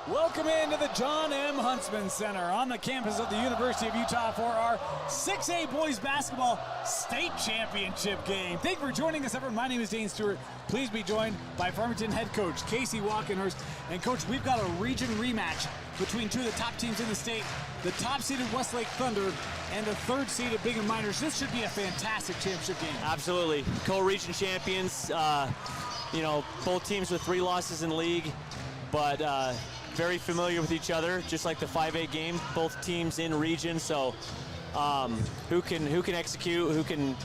Welcome into the John M. Huntsman Center on the campus of the University of Utah for our 6A boys basketball state championship game. Thank you for joining us, everyone. My name is Dane Stewart. Please be joined by Farmington head coach Casey Walkenhurst. And coach, we've got a region rematch between two of the top teams in the state, the top-seeded Westlake Thunder and the third-seeded Bingham Miners. This should be a fantastic championship game. Absolutely. Co-region champions, both teams with 3 losses in league, but very familiar with each other, just like the 5A game, both teams in region. So who can execute, who can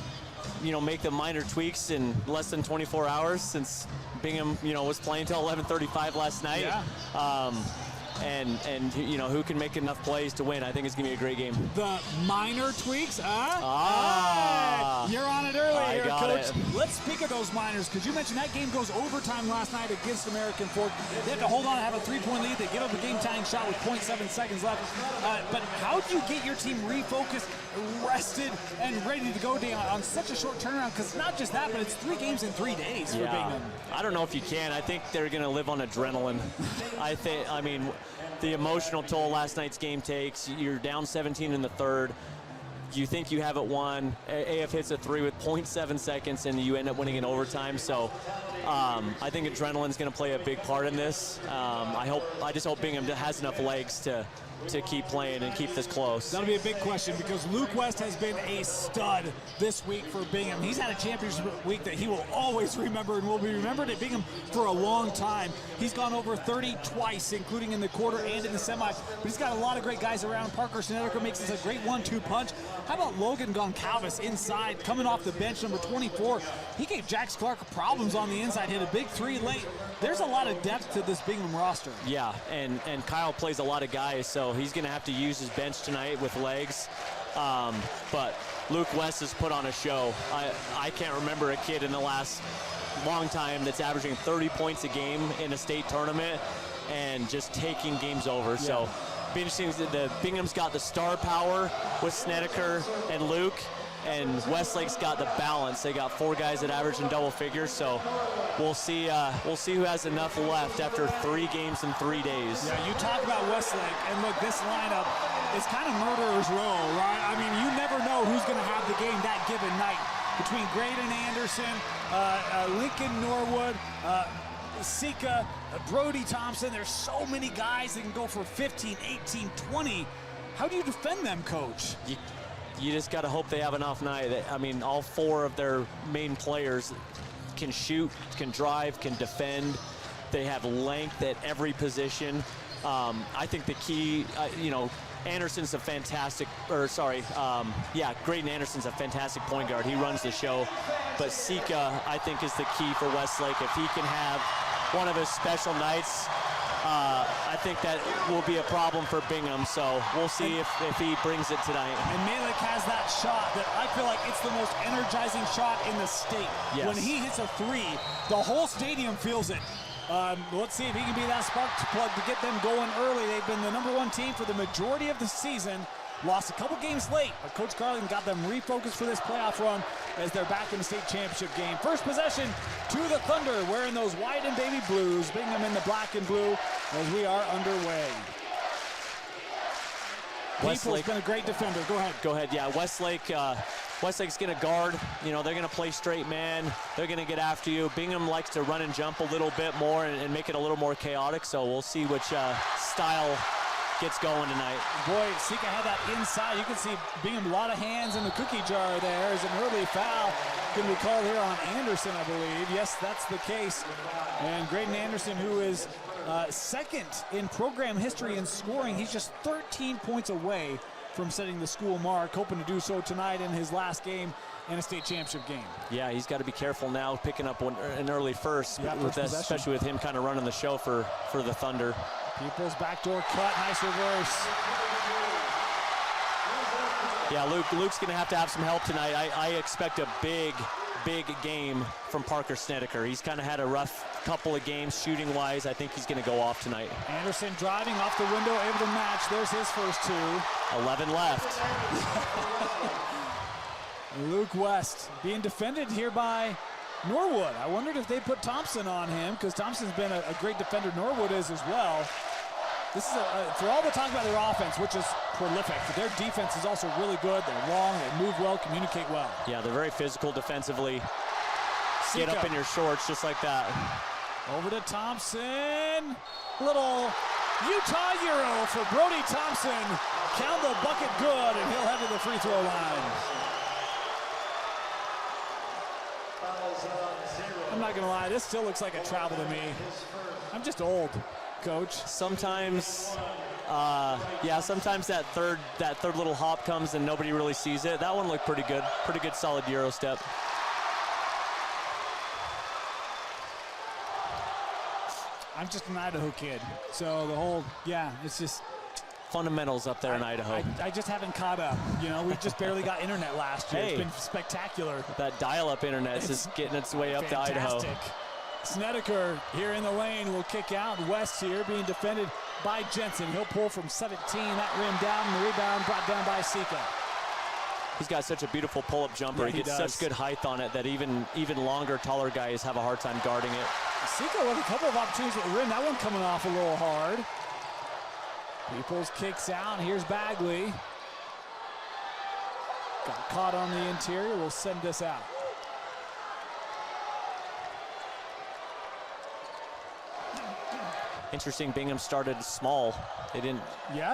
make the minor tweaks in less than 24 hours, since Bingham was playing till 11:35 last night. Yeah. And who can make enough plays to win. I think it's going to be a great game. The minor tweaks, You're on it early here, Coach. It. Let's speak of those minors, because you mentioned that game goes overtime last night against American Fork. They have to hold on and have a 3-point lead. They give up a game-tying shot with 0.7 seconds left. But how do you get your team refocused, rested, and ready to go down on such a short turnaround? Because not just that, but it's 3 games in 3 days for Bingham. I don't know if you can. I think they're going to live on adrenaline. The emotional toll last night's game takes. You're down 17 in the third. You think you have it won. AF hits a 3 with 0.7 seconds, and you end up winning in overtime. So I think adrenaline's going to play a big part in this. I just hope Bingham has enough legs to keep playing and keep this close. That'll be a big question, because Luke West has been a stud this week for Bingham. He's had a championship week that he will always remember and will be remembered at Bingham for a long time. He's gone over 30 twice, including in the quarter and in the semi. But he's got a lot of great guys around. Parker Snedeker makes this a great 1-2 punch. How about Logan Goncalves inside, coming off the bench, number 24? He gave Jax Clark problems on the inside, hit a big 3 late. There's a lot of depth to this Bingham roster. Yeah, and Kyle plays a lot of guys, so he's going to have to use his bench tonight with legs. But Luke West has put on a show. I can't remember a kid in the last long time that's averaging 30 points a game in a state tournament and just taking games over. Yeah. So be interesting. Bingham's got the star power with Snedeker and Luke, and Westlake's got the balance. They got 4 guys that average in double figures, so we'll see who has enough left after 3 games in 3 days. Yeah, you talk about Westlake, and look, this lineup is kind of murderer's row, right? I mean, you never know who's going to have the game that given night. Between Graydon Anderson, Lincoln Norwood, Sika, Brody Thompson, there's so many guys that can go for 15, 18, 20. How do you defend them, Coach? You just got to hope they have enough night. I mean, all 4 of their main players can shoot, can drive, can defend. They have length at every position. I think the key, Anderson's a fantastic, Graydon Anderson's a fantastic point guard. He runs the show. But Sika, I think, is the key for Westlake. If he can have one of his special nights, I think that will be a problem for Bingham, so we'll see if he brings it tonight. And Malik has that shot that I feel like it's the most energizing shot in the state. Yes. When he hits a 3, the whole stadium feels it. Let's see if he can be that spark plug to get them going early. They've been the #1 team for the majority of the season. Lost a couple games late, but Coach Carlin got them refocused for this playoff run as they're back in the state championship game. First possession to the Thunder, wearing those white and baby blues. Bingham in the black and blue as we are underway. Westlake's been a great defender. Go ahead. Go ahead, yeah. Westlake's going to guard. They're going to play straight man. They're going to get after you. Bingham likes to run and jump a little bit more and make it a little more chaotic, so we'll see which style gets going tonight. Boy, Sika had that inside. You can see Bingham, a lot of hands in the cookie jar there. As an early foul going to be called here on Anderson, I believe. Yes, that's the case. And Graydon Anderson, who is second in program history in scoring, he's just 13 points away from setting the school mark, hoping to do so tonight in his last game in a state championship game. Yeah, he's got to be careful now, picking up an early first, especially with him kind of running the show for the Thunder. People's backdoor cut, nice reverse. Yeah, Luke's going to have some help tonight. I expect a big game from Parker Snedeker. He's kind of had a rough couple of games shooting-wise. I think he's going to go off tonight. Anderson driving off the window, able to match. There's his first 2. 11 left. Luke West being defended here by Norwood. I wondered if they put Thompson on him, because Thompson's been a great defender. Norwood is as well. This is for all the talk about their offense, which is prolific. Their defense is also really good. They're long, they move well, communicate well. Yeah, they're very physical defensively. Get up in your shorts just like that. Over to Thompson. Little Utah Euro for Brody Thompson. Count the bucket good, and he'll head to the free throw line. I'm not gonna lie, this still looks like a travel to me. I'm just old, Coach. Sometimes, yeah, sometimes that third little hop comes and nobody really sees it. That one looked pretty good solid Euro step. I'm just an Idaho kid, so the whole, it's just fundamentals up there in Idaho. I just haven't caught up. You know, we just barely got internet last year. It's been spectacular. That dial-up internet is just getting its way up fantastic. To Idaho. Snedeker here in the lane will kick out. West here being defended by Jensen. He'll pull from 17. That rim down, and the rebound brought down by Sika. He's got such a beautiful pull-up jumper. Yeah, he gets such good height on it that even longer, taller guys have a hard time guarding it. Sika with a couple of opportunities at the rim. That one coming off a little hard. Peoples kicks out. Here's Bagley. Got caught on the interior. We'll send this out. Interesting, Bingham started small. They didn't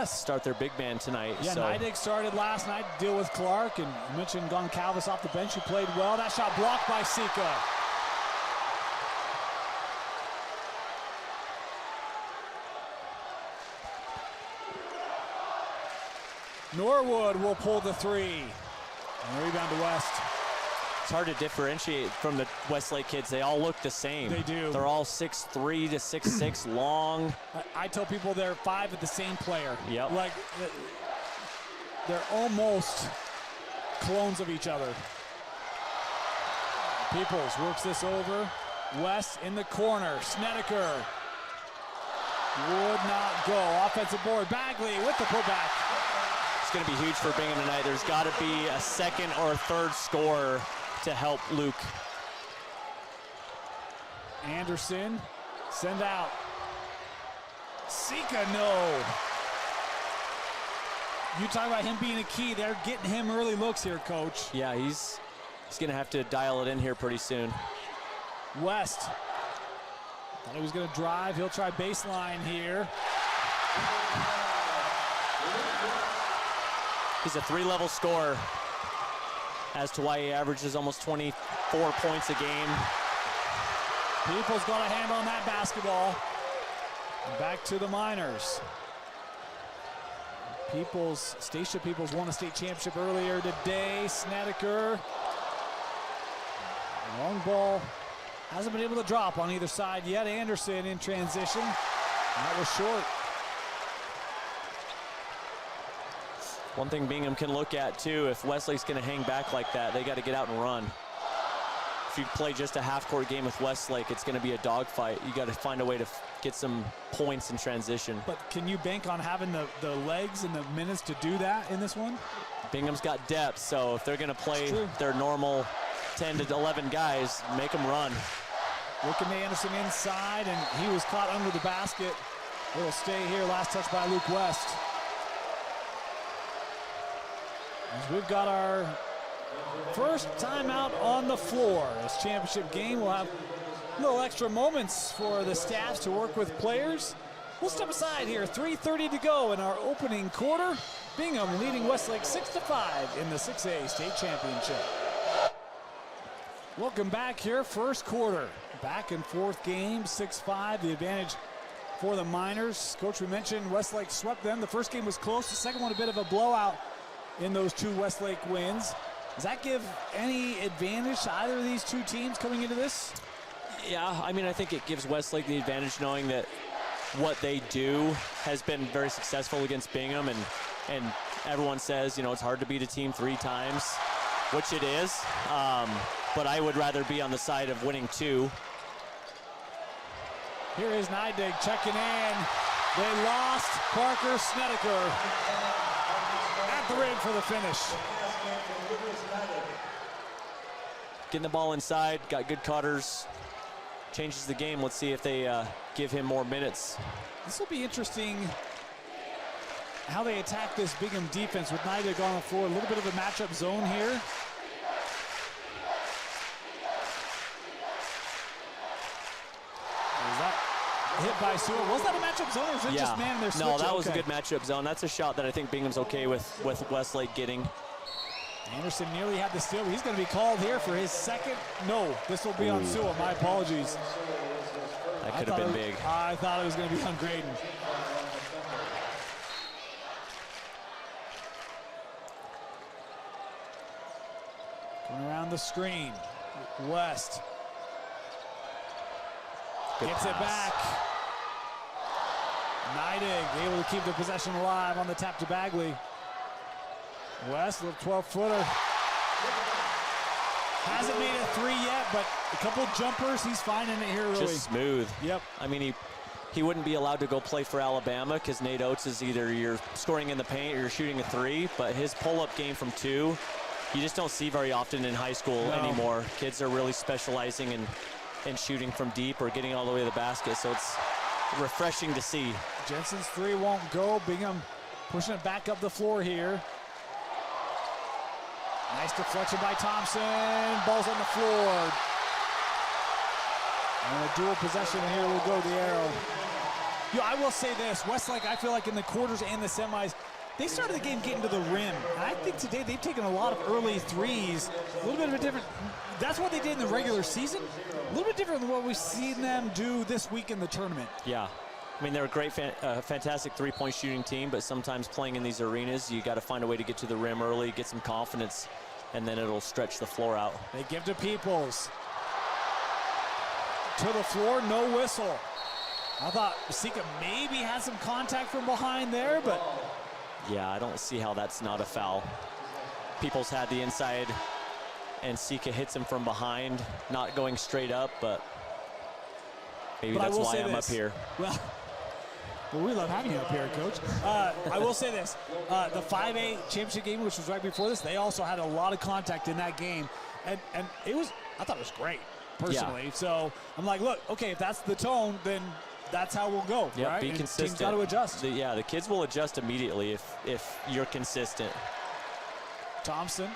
start their big man tonight. Yeah, so. Neidig started last night to deal with Clark, and you mentioned Goncalves off the bench who played well. That shot blocked by Sika. Norwood will pull the three. And the rebound to West. It's hard to differentiate from the Westlake kids. They all look the same. They do. They're all 6'3" to 6'6", long. I tell people they're 5 of the same player. Yep. Like, they're almost clones of each other. Peoples works this over. West in the corner. Snedeker would not go. Offensive board. Bagley with the putback. It's going to be huge for Bingham tonight. There's got to be a second or a third scorer to help Luke. Anderson, send out. Sika, no. You talk about him being a key. They're getting him early looks here, Coach. Yeah, he's going to have to dial it in here pretty soon. West. Thought he was going to drive. He'll try baseline here. He's a 3-level scorer, as to why he averages almost 24 points a game. Peoples got a hand on that basketball. Back to the Miners. Stacia Peoples won a state championship earlier today. Snedeker. Long ball. Hasn't been able to drop on either side yet. Anderson in transition. That was short. One thing Bingham can look at too, if Westlake's going to hang back like that, they got to get out and run. If you play just a half-court game with Westlake, it's going to be a dogfight. You got to find a way to get some points in transition. But can you bank on having the legs and the minutes to do that in this one? Bingham's got depth, so if they're going to play their normal 10 to 11 guys, make them run. Looking to Anderson inside, and he was caught under the basket. It'll stay here. Last touch by Luke West. As we've got our first timeout on the floor. This championship game will have little extra moments for the staffs to work with players. We'll step aside here. 3:30 to go in our opening quarter. Bingham leading Westlake 6-5 in the 6A state championship. Welcome back here. First quarter. Back and forth game. 6-5. The advantage for the Miners. Coach, we mentioned Westlake swept them. The first game was close. The second one a bit of a blowout in those two Westlake wins. Does that give any advantage to either of these two teams coming into this? Yeah, I mean, I think it gives Westlake the advantage knowing that what they do has been very successful against Bingham, and everyone says, you know, it's hard to beat a team 3 times, which it is, but I would rather be on the side of winning 2. Here is Neidig checking in. They lost Parker Snedeker at the rim for the finish. Getting the ball inside, got good cutters, changes the game. Let's see if they give him more minutes. This will be interesting how they attack this Bingham defense with Neidig on the floor. A little bit of a matchup zone here. Was that hit by Sewell? Was that a matchup zone, or was it just man in their switch? No, that was a good matchup zone. That's a shot that I think Bingham's okay with Westlake getting. Anderson nearly had the steal, but he's going to be called here for his second. No, this will be on Sewell. My apologies. That could have been big. I thought it was going to be on Graydon. Going around the screen. West. Gets it back. Neidig able to keep the possession alive on the tap to Bagley. West, little 12-footer. Hasn't made a three yet, but a couple jumpers, he's finding it here early. Just smooth. Yep. I mean, he wouldn't be allowed to go play for Alabama because Nate Oates is either you're scoring in the paint or you're shooting a three, but his pull-up game from two, you just don't see very often in high school anymore. Kids are really specializing in shooting from deep or getting all the way to the basket, so it's refreshing to see. Jensen's three won't go. Bingham pushing it back up the floor here. Nice deflection by Thompson. Ball's on the floor. And a dual possession here will go the arrow. I will say this, Westlake, I feel like in the quarters and the semis, they started the game getting to the rim. And I think today they've taken a lot of early threes. A little bit of a different, that's what they did in the regular season. A little bit different than what we've seen them do this week in the tournament. Yeah. I mean, they're a great, fantastic three-point shooting team, but sometimes playing in these arenas, you got to find a way to get to the rim early, get some confidence, and then it'll stretch the floor out. They give to Peoples. To the floor, no whistle. I thought Sika maybe had some contact from behind there, but... Yeah, I don't see how that's not a foul. Peoples had the inside, and Sika hits him from behind, not going straight up, but maybe that's why I'm up here. Well, we love having you up here, Coach. I will say this. The 5A championship game, which was right before this, they also had a lot of contact in that game. And it was, I thought it was great, personally. Yeah. So I'm like, look, okay, if that's the tone, then that's how we'll go, right? Be consistent. Teams got to adjust. The kids will adjust immediately if you're consistent. Thompson.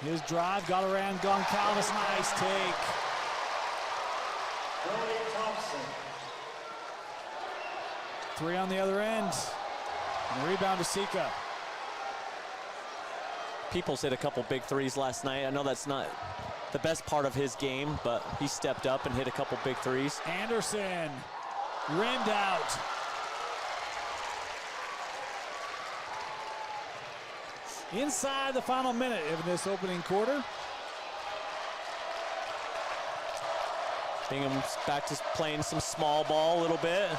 His drive, got around Goncalves, nice take. Three on the other end. And the rebound to Sika. Peoples hit a couple big threes last night. I know that's not the best part of his game, but he stepped up and hit a couple big threes. Anderson rimmed out. Inside the final minute of this opening quarter. Bingham's back to playing some small ball a little bit.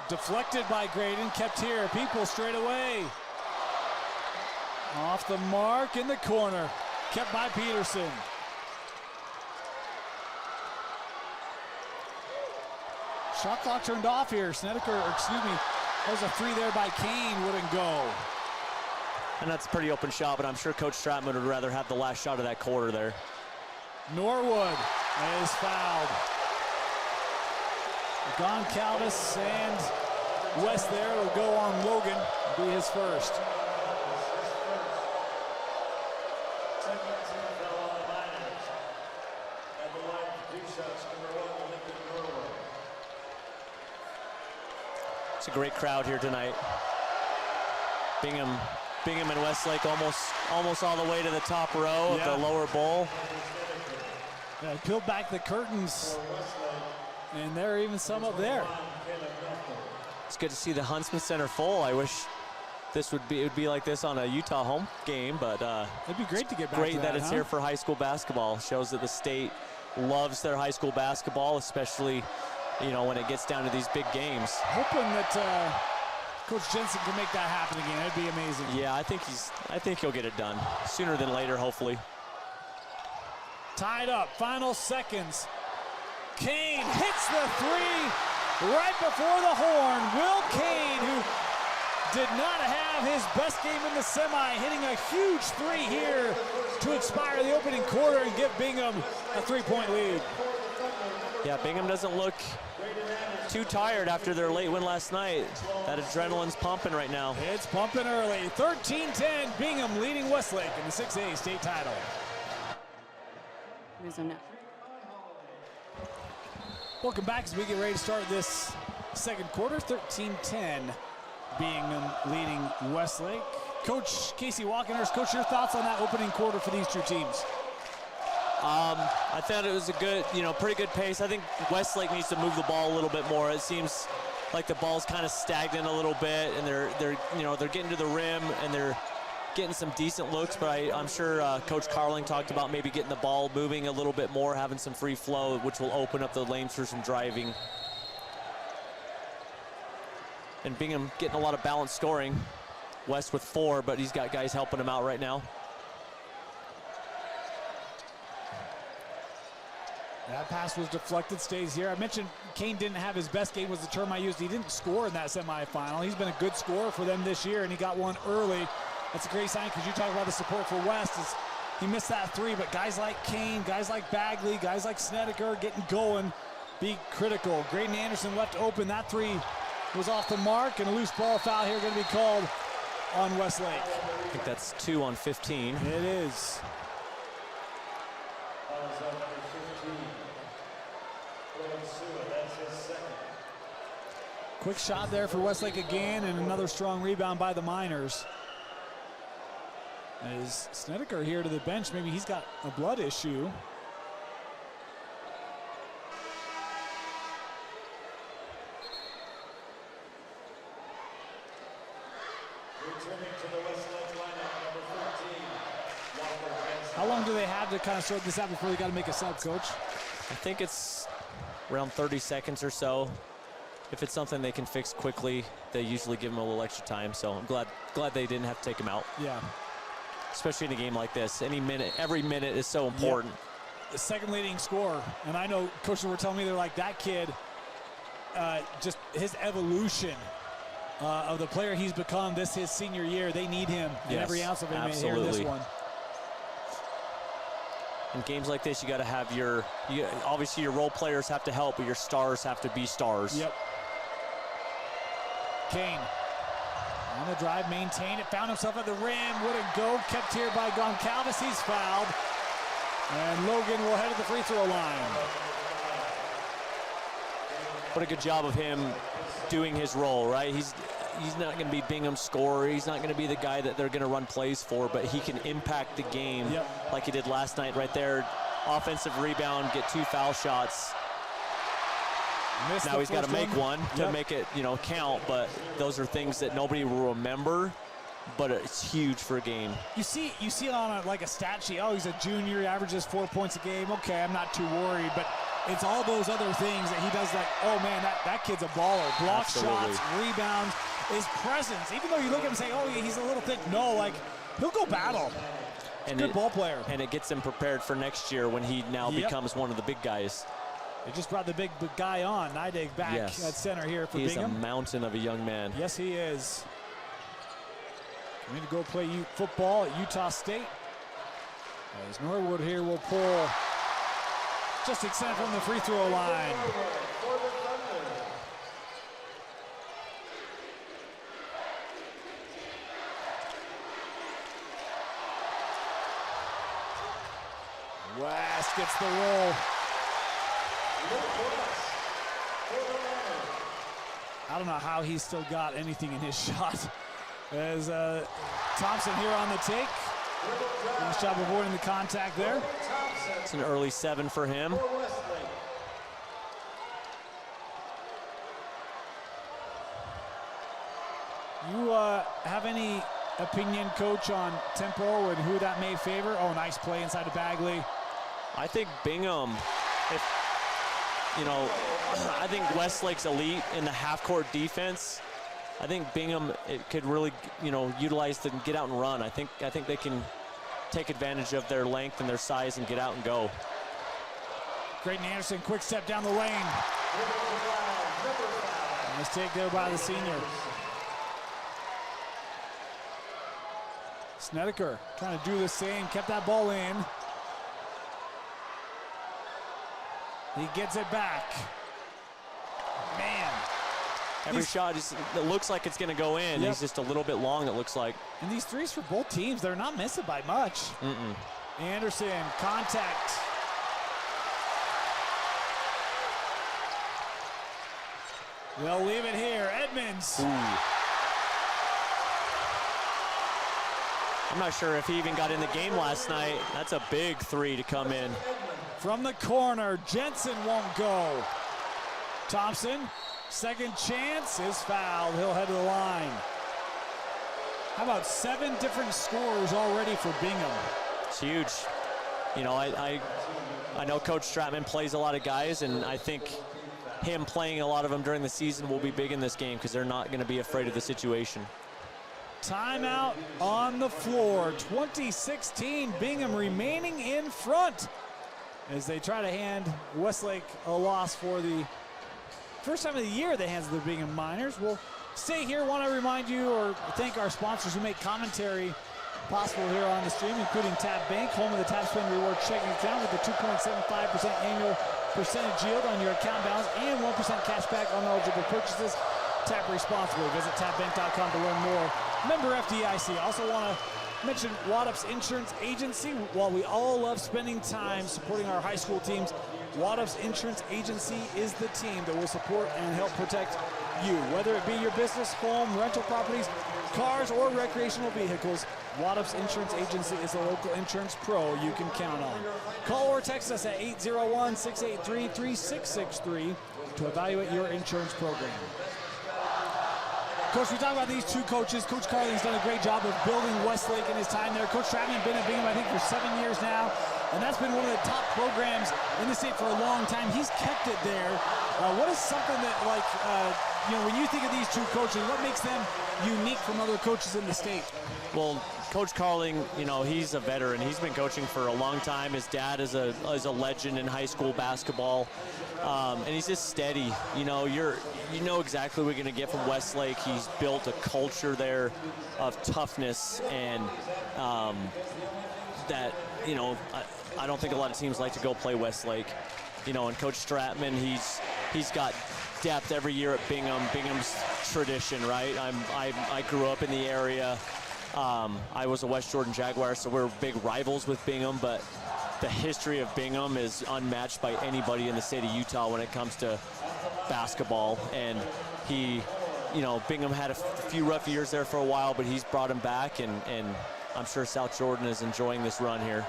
Deflected by Graydon, kept here. People straight away. Off the mark in the corner. Kept by Peterson. Shot clock turned off here. Snedeker, that was a three there by Kane, wouldn't go. And that's a pretty open shot, but I'm sure Coach Stratman would rather have the last shot of that quarter there. Norwood is fouled. Goncalves and West there will go on Logan, be his first. It's a great crowd here tonight. Bingham and Westlake almost all the way to the top row of the lower bowl. Yeah, peeled back the curtains, and there are even some up there. It's good to see the Huntsman Center full. I wish it would be like this on a Utah home game, but it'd be great to get back great to that, it's here for high school basketball. Shows that the state loves their high school basketball, especially when it gets down to these big games. Hoping that Coach Jensen can make that happen again. It'd be amazing. Yeah, I think he'll get it done sooner than later, hopefully. Tied up, final seconds. Kane hits the three right before the horn. Will Kane, who did not have his best game in the semi, hitting a huge three here to to expire the opening quarter and give Bingham a 3-point lead. Yeah, Bingham doesn't look too tired after their late win last night. That adrenaline's pumping right now. It's pumping early. 13-10, Bingham leading Westlake in the 6A state title. Welcome back as we get ready to start this second quarter. 13-10, Bingham leading Westlake. Coach Casey Walkenhurst, Coach, your thoughts on that opening quarter for these two teams? I thought it was a good, pretty good pace. I think Westlake needs to move the ball a little bit more. It seems like the ball's kind of stagnant a little bit, and they're getting to the rim and they're getting some decent looks. But I'm sure Coach Carling talked about maybe getting the ball moving a little bit more, having some free flow, which will open up the lanes for some driving. And Bingham getting a lot of balanced scoring. West with 4, but he's got guys helping him out right now. That pass was deflected, stays here. I mentioned Kane didn't have his best game, was the term I used. He didn't score in that semifinal. He's been a good scorer for them this year, and he got one early. That's a great sign, because you talk about the support for West. He missed that 3, but guys like Kane, guys like Bagley, guys like Snedeker getting going, be critical. Graydon Anderson left open. That 3 was off the mark, and a loose ball foul here going to be called on Westlake. I think that's 2 on 15. It is. Quick shot there for Westlake again, and another strong rebound by the Miners. Is Snedeker here to the bench? Maybe he's got a blood issue. How long do they have to kind of sort this out before they got to make a sub, Coach? I think it's around 30 seconds or so. If it's something they can fix quickly, they usually give them a little extra time. So I'm glad they didn't have to take him out. Yeah. Especially in a game like this. Every minute is so important. Yep. The second leading scorer. And I know coaches were telling me they're like, that kid, just his evolution of the player he's become his senior year, they need him. Yes, and every ounce of him here in this one. In games like this, you got to have obviously your role players have to help, but your stars have to be stars. Yep. Kane on the drive, maintained it, found himself at the rim, wouldn't go, kept here by Goncalves, he's fouled. And Logan will head to the free throw line. What a good job of him doing his role, right? He's not going to be Bingham's scorer. He's not going to be the guy that they're going to run plays for, but he can impact the game like he did last night right there. Offensive rebound, get 2 foul shots. Now he's got to make one to make it, count, but those are things that nobody will remember, but it's huge for a game. You see it on like a stat sheet. Oh, he's a junior, he averages 4 points a game. Okay, I'm not too worried, but it's all those other things that he does, like, oh man, that kid's a baller. Block shots, rebounds, his presence. Even though you look at him and say, oh, he's a little thick. No, like, he'll go battle. He's a good ball player. And it gets him prepared for next year when he now becomes one of the big guys. They just brought the big guy on. Nideg back at center here for Bingham. He's a mountain of a young man. Yes, he is. Going to go play football at Utah State. As Norwood here will pull just extend from the free throw line. West gets the roll. I don't know how he's still got anything in his shot. As Thompson here on the take. Nice job avoiding the contact there. It's an early 7 for him. You have any opinion, Coach, on tempo and who that may favor? Oh, nice play inside of Bagley. I think Bingham, I think Westlake's elite in the half-court defense. I think Bingham could really, utilize them, get out and run. I think they can take advantage of their length and their size and get out and go. Graydon Anderson, quick step down the lane. Nice take there by the senior. Snedeker trying to do the same, kept that ball in. He gets it back. Man. Every shot, it looks like it's going to go in. Yep. He's just a little bit long, it looks like. And these threes for both teams, they're not missing by much. Anderson, contact. They'll leave it here. Edmonds. Ooh. I'm not sure if he even got in the game last night. That's a big three to come in. From the corner, Jensen won't go. Thompson, second chance, is fouled. He'll head to the line. How about 7 different scores already for Bingham? It's huge. You know, I know Coach Stratman plays a lot of guys, and I think him playing a lot of them during the season will be big in this game because they're not going to be afraid of the situation. Timeout on the floor. 2016, Bingham remaining in front as they try to hand Westlake a loss for the first time of the year at the hands of the Bingham Miners. We'll stay here. Want to remind you or thank our sponsors who make commentary possible here on the stream, including Tab Bank, home of the Tab Spend Rewards checking account with a 2.75% annual percentage yield on your account balance and 1% cash back on eligible purchases. Tap responsibly. Visit tapbank.com to learn more. Member FDIC. Also want to mention Waddup's Insurance Agency. While we all love spending time supporting our high school teams, Waddup's Insurance Agency is the team that will support and help protect you. Whether it be your business, home, rental properties, cars, or recreational vehicles, Waddup's Insurance Agency is a local insurance pro you can count on. Call or text us at 801-683-3663 to evaluate your insurance program. Coach, we talk about these two coaches. Coach Carling's done a great job of building Westlake in his time there. Coach Stratman been at Bingham, I think, for 7 years now, and that's been one of the top programs in the state for a long time. He's kept it there. What is something that, like, you know, when you think of these two coaches, what makes them unique from other coaches in the state? Well, Coach Carling, you know, he's a veteran. He's been coaching for a long time. His dad is a legend in high school basketball, and he's just steady. You know, you know exactly what you're going to get from Westlake. He's built a culture there of toughness and that, you know, I don't think a lot of teams like to go play Westlake. You know, and Coach Stratman, he's got depth every year at Bingham. Bingham's tradition, right? I grew up in the area. I was a West Jordan Jaguar, so we're big rivals with Bingham, but the history of Bingham is unmatched by anybody in the state of Utah when it comes to basketball. And you know, Bingham had a few rough years there for a while, but he's brought him back, and I'm sure South Jordan is enjoying this run here.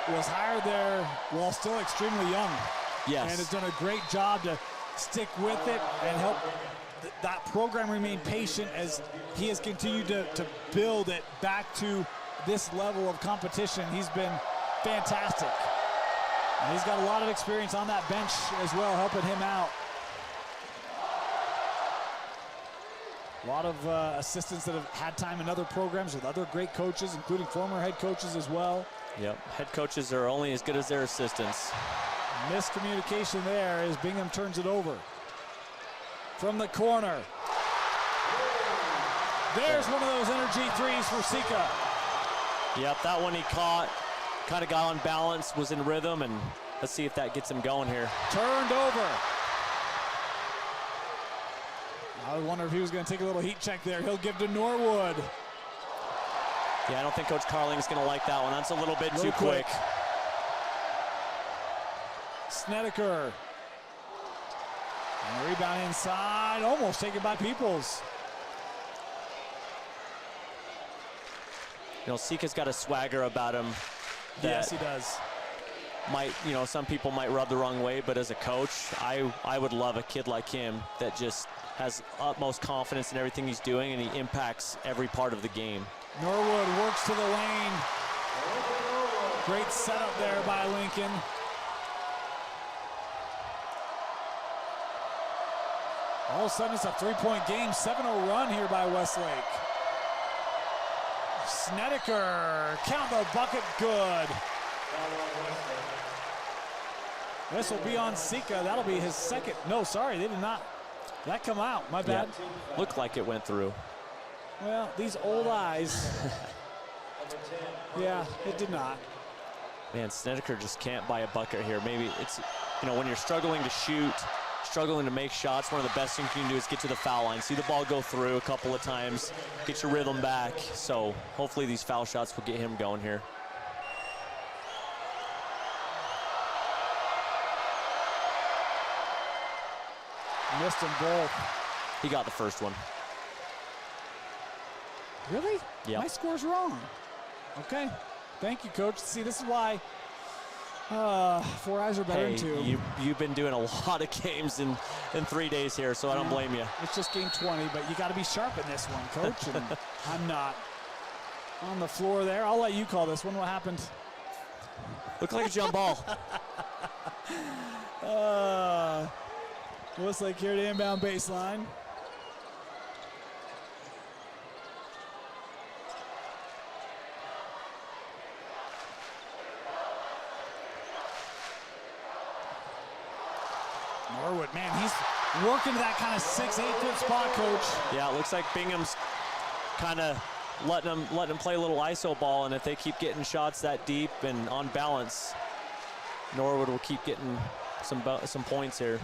Was hired there while still extremely young. Yes. And has done a great job to stick with it and help that program remain patient as he has continued to build it back to this level of competition. He's been fantastic. And he's got a lot of experience on that bench as well, helping him out. A lot of assistants that have had time in other programs with other great coaches, including former head coaches as well. Yep, head coaches are only as good as their assistants. Miscommunication there as Bingham turns it over. From the corner. There's one of those energy threes for Sika. Yep, that one he caught, kind of got on balance, was in rhythm, and let's see if that gets him going here. Turned over. I wonder if he was going to take a little heat check there. He'll give to Norwood. Yeah, I don't think Coach Carling's going to like that one. That's a little bit too quick. Snedeker. And rebound inside, almost taken by Peoples. You know, Sika's got a swagger about him. Yes, he does. Might, you know, some people might rub the wrong way, but as a coach, I would love a kid like him that just has utmost confidence in everything he's doing, and he impacts every part of the game. Norwood works to the lane. Great setup there by Lincoln. All of a sudden, it's a three-point game. 7-0 run here by Westlake. Snedeker, count the bucket, good. This will be on Sika. That'll be his second. No, sorry, they did not. That come out, my bad. Yeah, looked like it went through. Well, these old eyes. Yeah, it did not. Man, Snedeker just can't buy a bucket here. Maybe it's, when you're struggling to shoot, struggling to make shots, one of the best things you can do is get to the foul line, see the ball go through a couple of times, get your rhythm back. So hopefully these foul shots will get him going here. Missed them both. He got the first one. Really? Yeah. My score's wrong. Okay. Thank you, Coach. See, this is why 4 eyes are better than 2. You've been doing a lot of games in 3 days here, so I don't blame you. It's just game 20, but you got to be sharp in this one, Coach. And I'm not. On the floor there. I'll let you call this one. What happened? Looked like a jump ball. Westlake here to inbound baseline. Norwood, man, he's working to that kind of 6-8-foot spot, Coach. Yeah, it looks like Bingham's kind of letting them play a little ISO ball, and if they keep getting shots that deep and on balance, Norwood will keep getting some points here.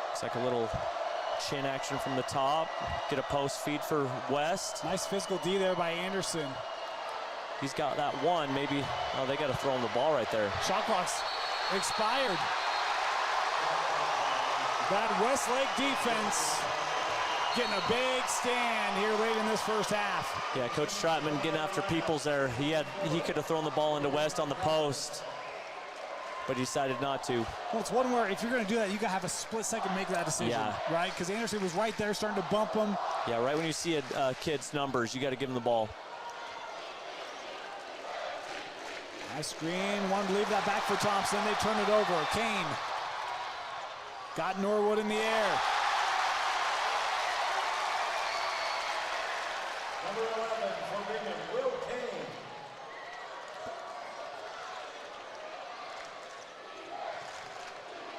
Looks like a little chin action from the top. Get a post feed for West. Nice physical D there by Anderson. He's got that one. Maybe, oh, they got to throw him the ball right there. Shot clock's expired. That Westlake defense getting a big stand here late in this first half. Yeah, Coach Stratman getting after Peoples there. He could have thrown the ball into West on the post, but he decided not to. Well, it's one where if you're going to do that, you got to have a split second to make that decision, right? Because Anderson was right there starting to bump him. Yeah, right when you see a kid's numbers, you got to give him the ball. Nice screen, wanted to leave that back for Thompson. They turn it over. Kane got Norwood in the air. Number 11 for Bingham, Will Kane.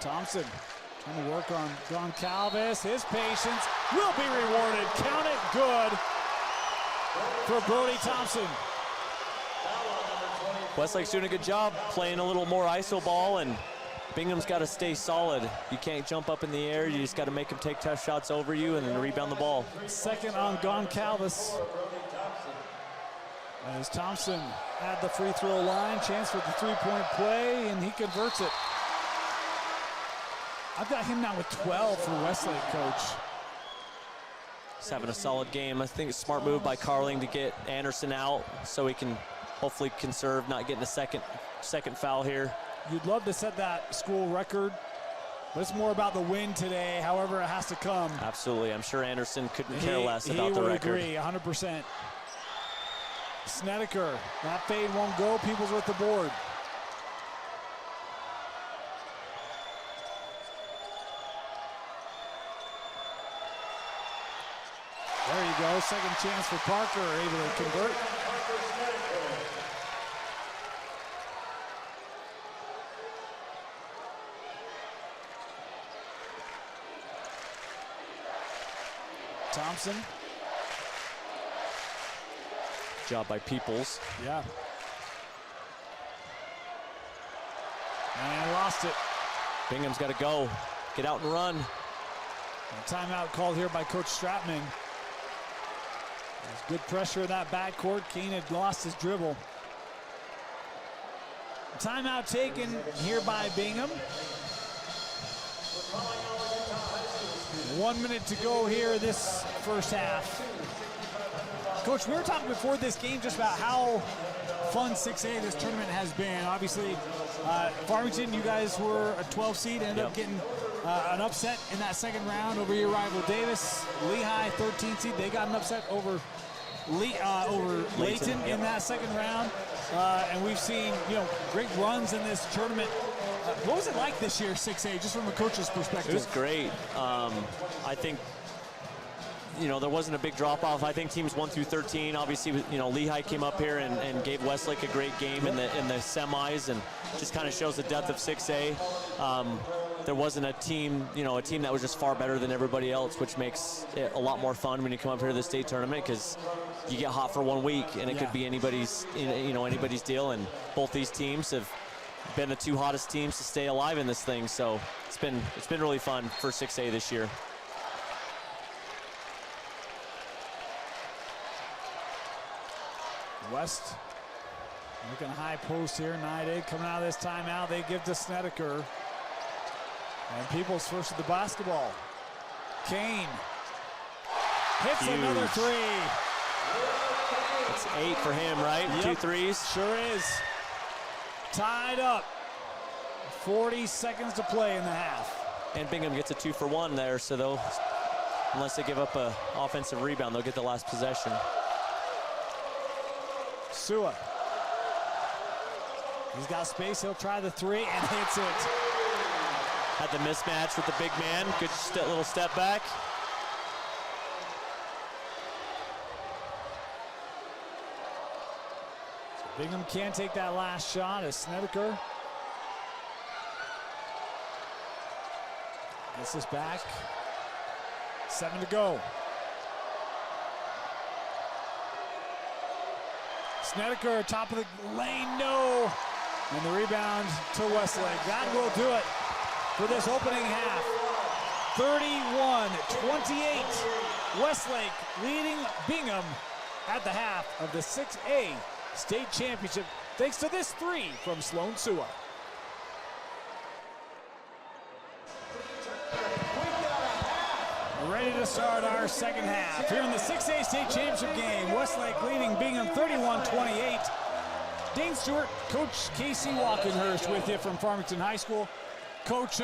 Thompson trying to work on Goncalves. His patience will be rewarded. Count it good for Brody Thompson. Westlake's doing a good job playing a little more ISO ball, and Bingham's got to stay solid. You can't jump up in the air. You just got to make him take tough shots over you and then rebound the ball. Second on Goncalves. As Thompson at the free throw line, chance for the three-point play, and he converts it. I've got him now with 12 for Westlake, Coach. He's having a solid game. I think it's a smart move by Carling to get Anderson out so he can hopefully conserve not getting a second foul here. You'd love to set that school record, but it's more about the win today, however it has to come. Absolutely. I'm sure Anderson couldn't care less about the record. He would agree, 100%. Snedeker, that fade won't go. Peoples with the board. There you go, second chance for Parker, able to convert. Thompson. Job by Peoples. Yeah. And lost it. Bingham's got to go. Get out and run. A timeout called here by Coach Stratman. There's good pressure in that backcourt. Kane had lost his dribble. Timeout taken here by Bingham. 1 minute to go here this first half. Coach, we were talking before this game just about how fun 6A this tournament has been. Obviously, Farmington, you guys were a 12 seed, ended up getting an upset in that second round over your rival Davis. Lehigh, 13 seed, they got an upset over Layton in that second round. And we've seen, great runs in this tournament. What was it like this year, 6A, just from a coach's perspective? It was great. I think you know, there wasn't a big drop-off. I think teams 1 through 13, obviously, you know, Lehigh came up here and gave Westlake a great game in the semis, and just kind of shows the depth of 6A. There wasn't a team, you know, a team that was just far better than everybody else, which makes it a lot more fun when you come up here to the state tournament, because you get hot for 1 week, and it could be anybody's, you know, anybody's deal. And both these teams have been the 2 hottest teams to stay alive in this thing, so it's been really fun for 6A this year. West looking high post here. Nide coming out of this timeout. They give to Snedeker. And Peoples first with the basketball. Kane hits Huge. Another 3. It's 8 for him, right? Yep. 2 threes. Sure is. Tied up. 40 seconds to play in the half. And Bingham gets a 2 for 1 there, so they'll, unless they give up an offensive rebound, they'll get the last possession. Sua. He's got space. He'll try the 3 and hits it. Had the mismatch with the big man. Good little step back. Bingham can't take that last shot as Snedeker gets this back. 7 to go. Snedeker, top of the lane, no. And the rebound to Westlake. That will do it for this opening half. 31-28. Westlake leading Bingham at the half of the 6A state championship, thanks to this 3 from Sloan Sua. Ready to start our second half. Here in the 6A state championship game, Westlake leading Bingham 31-28. Dane Stewart, Coach Casey Walkenhurst with you from Farmington High School. Coach,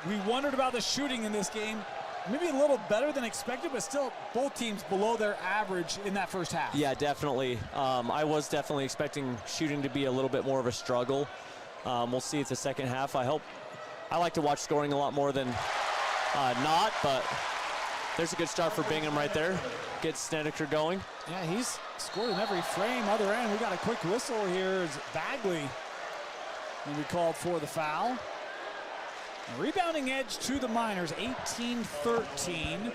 we wondered about the shooting in this game. Maybe a little better than expected, but still both teams below their average in that first half. Yeah, definitely. I was definitely expecting shooting to be a little bit more of a struggle. We'll see it's the second half. I like to watch scoring a lot more than not, but there's a good start for Bingham right there. Gets Snedeker going. Yeah, he's scored in every frame. Other end, we got a quick whistle here as Bagley will be called for the foul. A rebounding edge to the Miners, 18-13.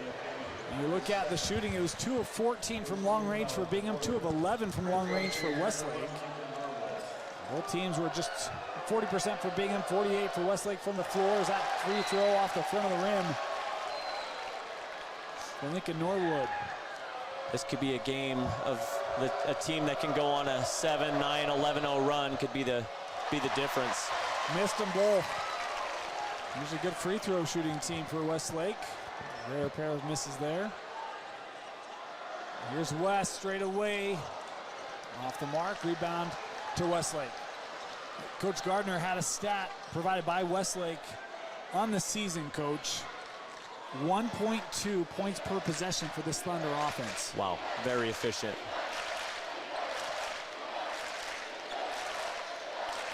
You look at the shooting, it was 2 of 14 from long range for Bingham, 2 of 11 from long range for Westlake. Both teams were just 40% for Bingham, 48 for Westlake from the floor. Is that free throw off the front of the rim for Lincoln Norwood. This could be a game of a team that can go on a 7, 9, 11-0 run. Could be the difference. Missed them both. Usually a good free throw shooting team for Westlake. Rare pair of misses there. Here's West straight away. Off the mark, rebound to Westlake. Coach Gardner had a stat provided by Westlake on the season, Coach. 1.2 points per possession for this Thunder offense. Wow, very efficient.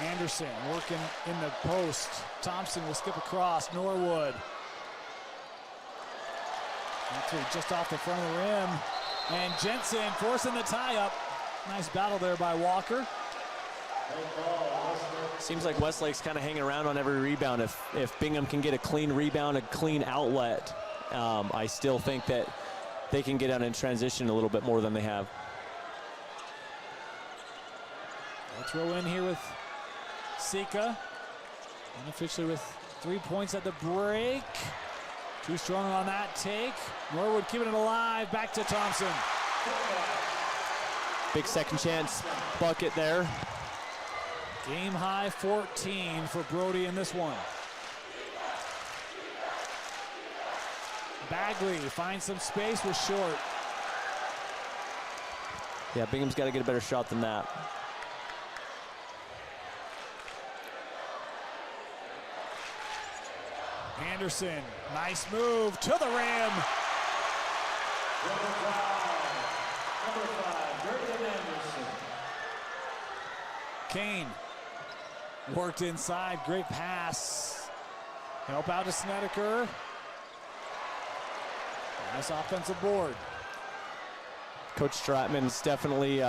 Anderson working in the post. Thompson will skip across. Norwood. Actually just off the front of the rim. And Jensen forcing the tie-up. Nice battle there by Walker. Seems like Westlake's kind of hanging around on every rebound. If Bingham can get a clean rebound, a clean outlet, I still think that they can get out in transition a little bit more than they have. They'll throw in here with Sika. Unofficially with 3 points at the break. Too strong on that take. Norwood keeping it alive. Back to Thompson. Big second chance bucket there. Game high 14 for Brody in this one. Bagley finds some space, was short. Yeah, Bingham's got to get a better shot than that. Anderson, nice move to the rim. Kane worked inside, great pass. Help out to Snedeker. Nice offensive board. Coach Stratman's definitely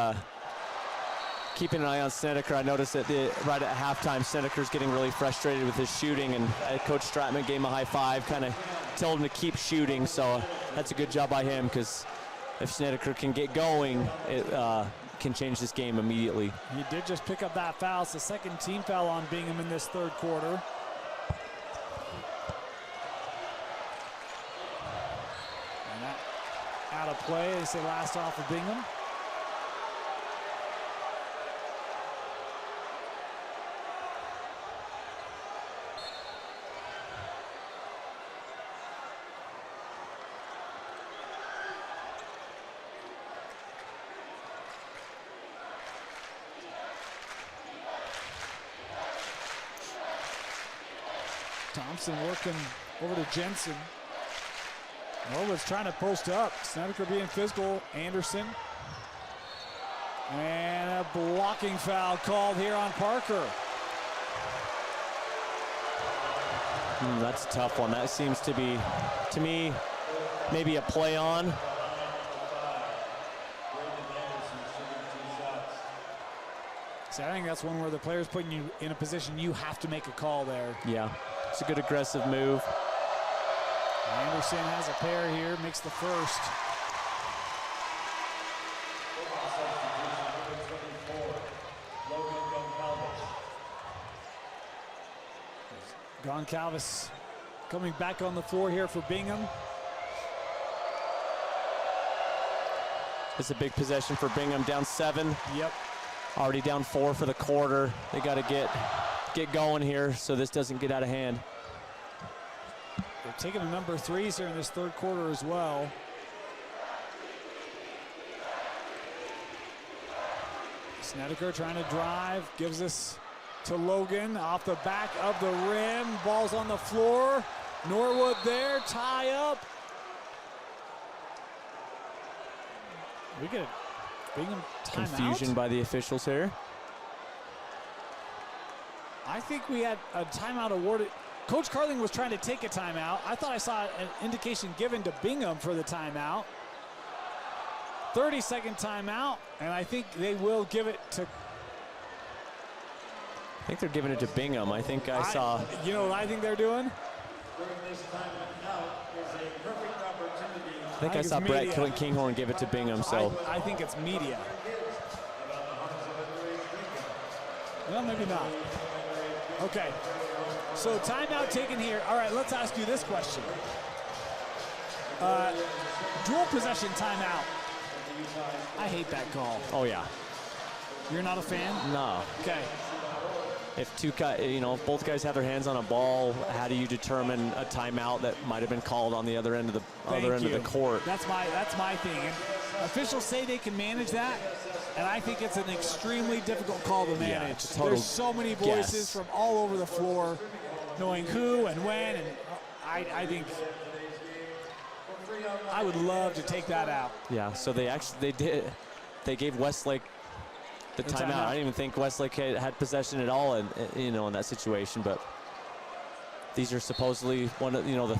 keeping an eye on Snedeker. I noticed that right at halftime, Snedeker's getting really frustrated with his shooting, and Coach Stratman gave him a high five, kind of told him to keep shooting. So that's a good job by him, because if Snedeker can get going, it can change this game immediately. He did just pick up that foul. It's the second team foul on Bingham in this third quarter. And that out of play. They say last off of Bingham. Thompson working over to Jensen. Norwood's trying to post up. Snedeker being physical. Anderson. And a blocking foul called here on Parker. That's a tough one. That seems to be, to me, maybe a play on. So I think that's one where the player's putting you in a position you have to make a call there. Yeah, it's a good aggressive move. Anderson has a pair here, makes the first. Goncalves coming back on the floor here for Bingham. It's a big possession for Bingham, down 7. Yep. Already down 4 for the quarter. They got to get going here so this doesn't get out of hand. They're taking a number 3s here in this third quarter as well. Snedeker trying to drive, gives this to Logan off the back of the rim. Ball's on the floor. Norwood there, tie up. We get Bingham timeout. Confusion by the officials here. I think we had a timeout awarded. Coach Carling was trying to take a timeout. I thought I saw an indication given to Bingham for the timeout. 30-second timeout, and I think they will give it to. I think they're giving it to Bingham. I think I saw. You know what I think they're doing? I think I saw Brett Kinghorn give it to Bingham. So I think it's media. Well, maybe not. Okay. So timeout taken here. All right, let's ask you this question. Dual possession timeout. I hate that call. Oh yeah. You're not a fan? No. Okay. If two guys, if both guys have their hands on a ball, how do you determine a timeout that might have been called on the other end of the court? That's my thing. And officials say they can manage that, and I think it's an extremely difficult call to manage. Yeah, there's so many voices from all over the floor, knowing who and when, and I think I would love to take that out. Yeah. So they gave Westlake the timeout. I didn't even think Westlake had possession at all in that situation, but these are supposedly one of the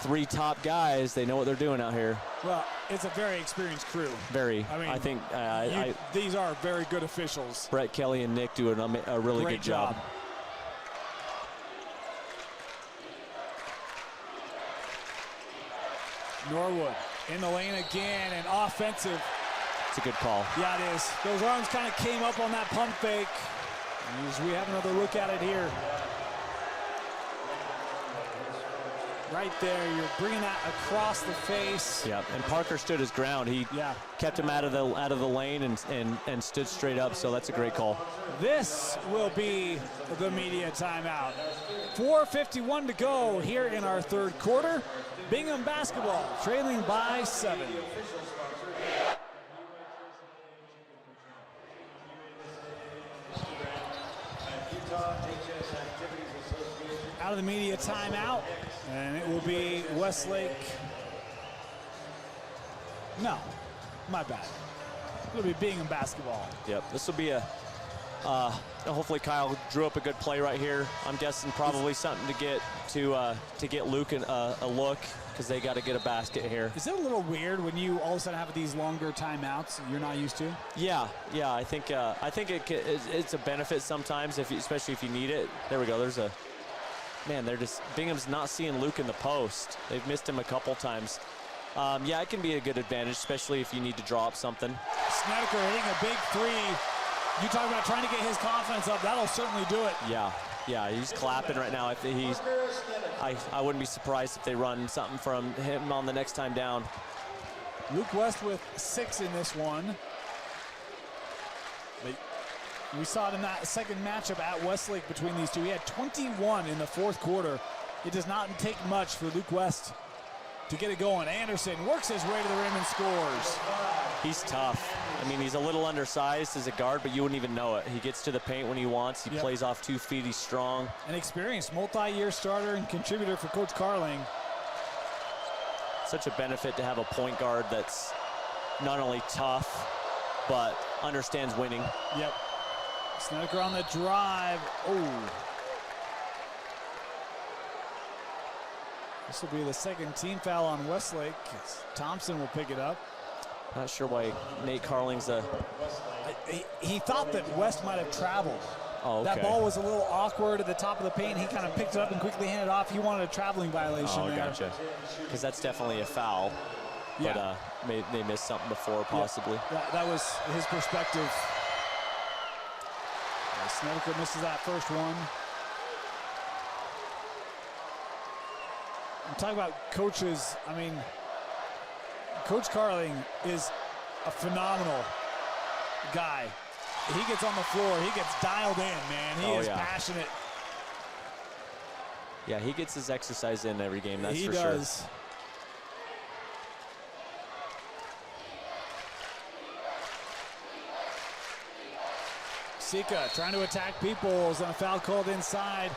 3 top guys. They know what they're doing out here. Well, it's a very experienced crew. Very. I mean, I think these are very good officials. Brett Kelly and Nick do a really Great good job. Norwood in the lane again, and offensive. It's a good call. Yeah, it is. Those arms kind of came up on that pump fake. As we have another look at it here. Right there, you're bringing that across the face. Yeah, and Parker stood his ground. He kept him out of the lane and stood straight up. So that's a great call. This will be the media timeout. 4:51 to go here in our third quarter. Bingham basketball trailing by 7. Out of the media timeout, and it will be Westlake. No, my bad. It'll be Bingham basketball. Yep, this will be a Hopefully Kyle drew up a good play right here. I'm guessing probably something to get Luke a look, because they got to get a basket here. Is it a little weird when you all of a sudden have these longer timeouts you're not used to? Yeah. I think it's a benefit sometimes, especially if you need it. There we go. There's a man. Bingham's not seeing Luke in the post. They've missed him a couple times. Yeah, it can be a good advantage, especially if you need to draw up something. Snedeker hitting a big three. You talk about trying to get his confidence up. That'll certainly do it. Yeah, he's clapping right now. I wouldn't be surprised if they run something from him on the next time down. Luke West with 6 in this one. We saw it in that second matchup at Westlake between these two. He had 21 in the fourth quarter. It does not take much for Luke West to get it going. Anderson works his way to the rim and scores. He's tough. I mean, he's a little undersized as a guard, but you wouldn't even know it. He gets to the paint when he wants. He plays off 2 feet. He's strong. An experienced multi-year starter and contributor for Coach Carling. Such a benefit to have a point guard that's not only tough, but understands winning. Yep. Snedeker on the drive. Oh. This will be the second team foul on Westlake. Thompson will pick it up. Not sure why Nate Carling's he thought that West might have traveled. Oh, okay. That ball was a little awkward at the top of the paint. He kind of picked it up and quickly handed it off. He wanted a traveling violation there. Gotcha. Because that's definitely a foul. Yeah. But they missed something before, possibly. Yeah. That was his perspective. Snedeker misses that first one. I'm talking about coaches. I mean, Coach Carling is a phenomenal guy. He gets on the floor. He gets dialed in, man. He is passionate. Yeah, he gets his exercise in every game, that's for sure. He does. Sika trying to attack Peoples, and a foul called inside.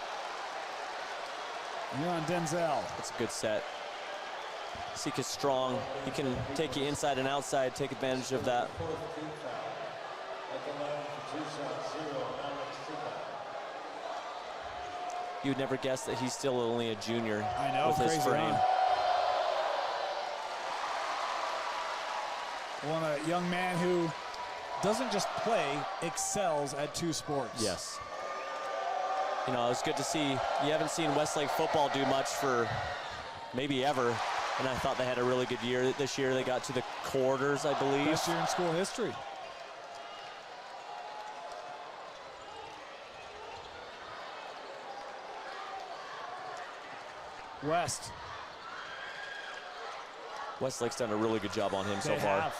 You're on Denzel. That's a good set. Sika's strong. He can take you inside and outside, take advantage of that. You'd never guess that he's still only a junior. I know, with his crazy, frame. Well, a young man who doesn't just play, excels at 2 sports. Yes. You know, it's good to see. You haven't seen Westlake football do much for maybe ever, and I thought they had a really good year this year. They got to the quarters, I believe. Best year in school history. West. Westlake's done a really good job on him so They far. have.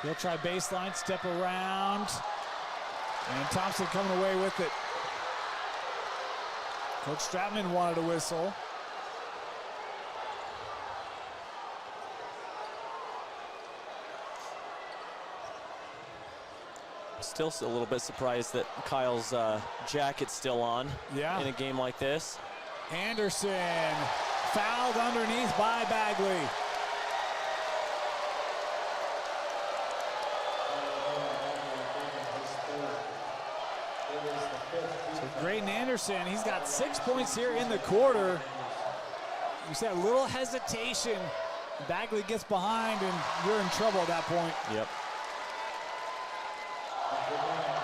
He'll try baseline, step around, and Thompson coming away with it. Coach Stratman wanted a whistle. Still a little bit surprised that Kyle's jacket's still on in a game like this. Anderson fouled underneath by Bagley. So Graydon Anderson, he's got 6 points here in the quarter. You said a little hesitation. Bagley gets behind, and you're in trouble at that point. Yep.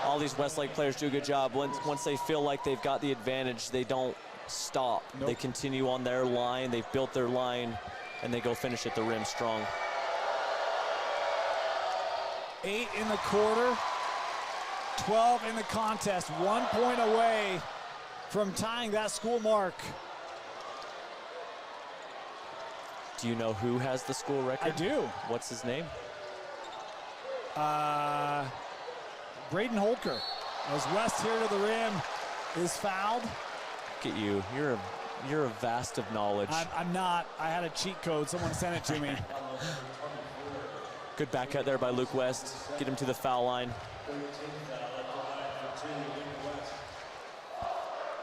All these Westlake players do a good job. Once they feel like they've got the advantage, they don't stop. Nope. They continue on their line. They've built their line, and they go finish at the rim strong. 8 in the quarter, 12 in the contest. 1 point away from tying that school mark. Do you know who has the school record? I do. What's his name? Braden Holker. As West here to the rim is fouled. Look at you. You're a vast of knowledge. I'm not. I had a cheat code. Someone sent it to me. Good back cut there by Luke West. Get him to the foul line.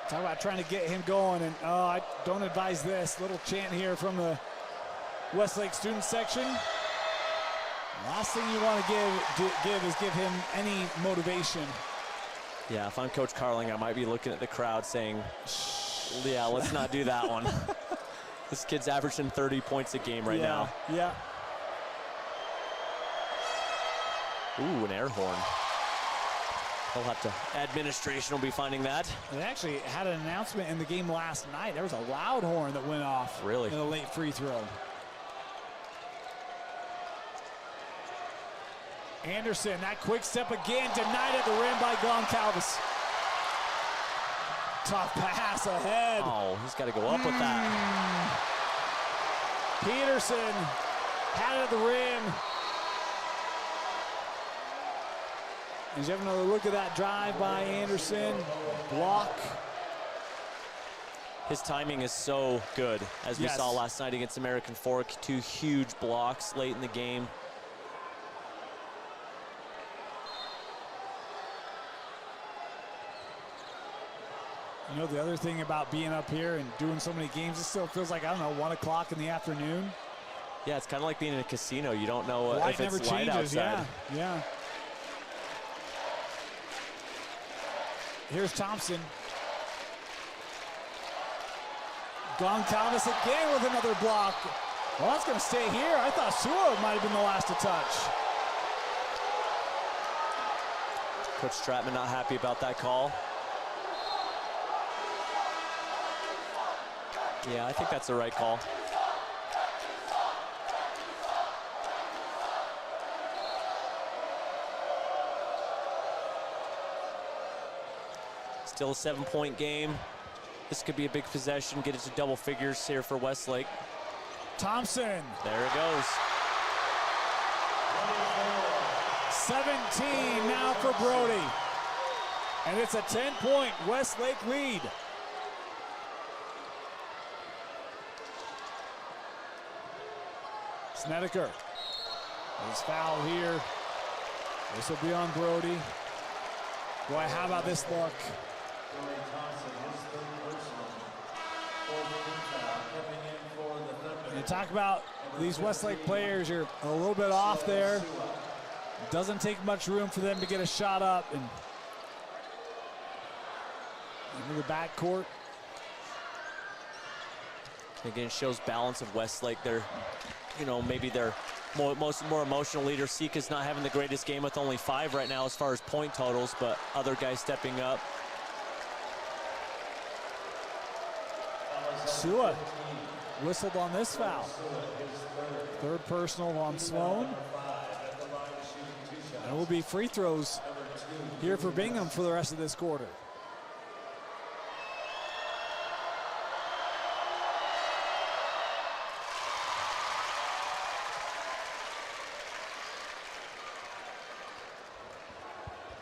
Talk about trying to get him going, and I don't advise this. Little chant here from the Westlake student section. Last thing you want to give is give him any motivation. Yeah, if I'm Coach Carling, I might be looking at the crowd saying, yeah, let's not do that one. This kid's averaging 30 points a game right now. Yeah. Ooh, an air horn. They'll have to, administration will be finding that. They actually had an announcement in the game last night. There was a loud horn that went off. Really? In a late free throw. Anderson, that quick step again, denied at the rim by Goncalves. Tough pass ahead. Oh, he's got to go up with that. Peterson had it at the rim. As you have another look at that drive by Anderson. Block. His timing is so good, as we saw last night against American Fork. 2 huge blocks late in the game. You know, the other thing about being up here and doing so many games, it still feels like, I don't know, 1 o'clock in the afternoon. Yeah, it's kind of like being in a casino. You don't know if never it's light changes. outside. Yeah. Here's Thompson. Goncalves again with another block. Well, that's going to stay here. I thought Sua might have been the last to touch. Coach Stratman not happy about that call. Yeah, I think that's the right call. Still a 7-point game. This could be a big possession, get it to double figures here for Westlake. Thompson. There it goes. 17 now for Brody. And it's a 10-point Westlake lead. Snedeker. His foul here. This will be on Brody. Boy, how about this look? You talk about these Westlake players are a little bit off there. Doesn't take much room for them to get a shot up. And into the backcourt. Again, shows balance of Westlake. They're, you know, maybe their more emotional leader. Sika's not having the greatest game with only 5 right now as far as point totals, but other guys stepping up. Sua whistled on this foul. 3rd personal on Sloan. And it will be free throws here for Bingham for the rest of this quarter.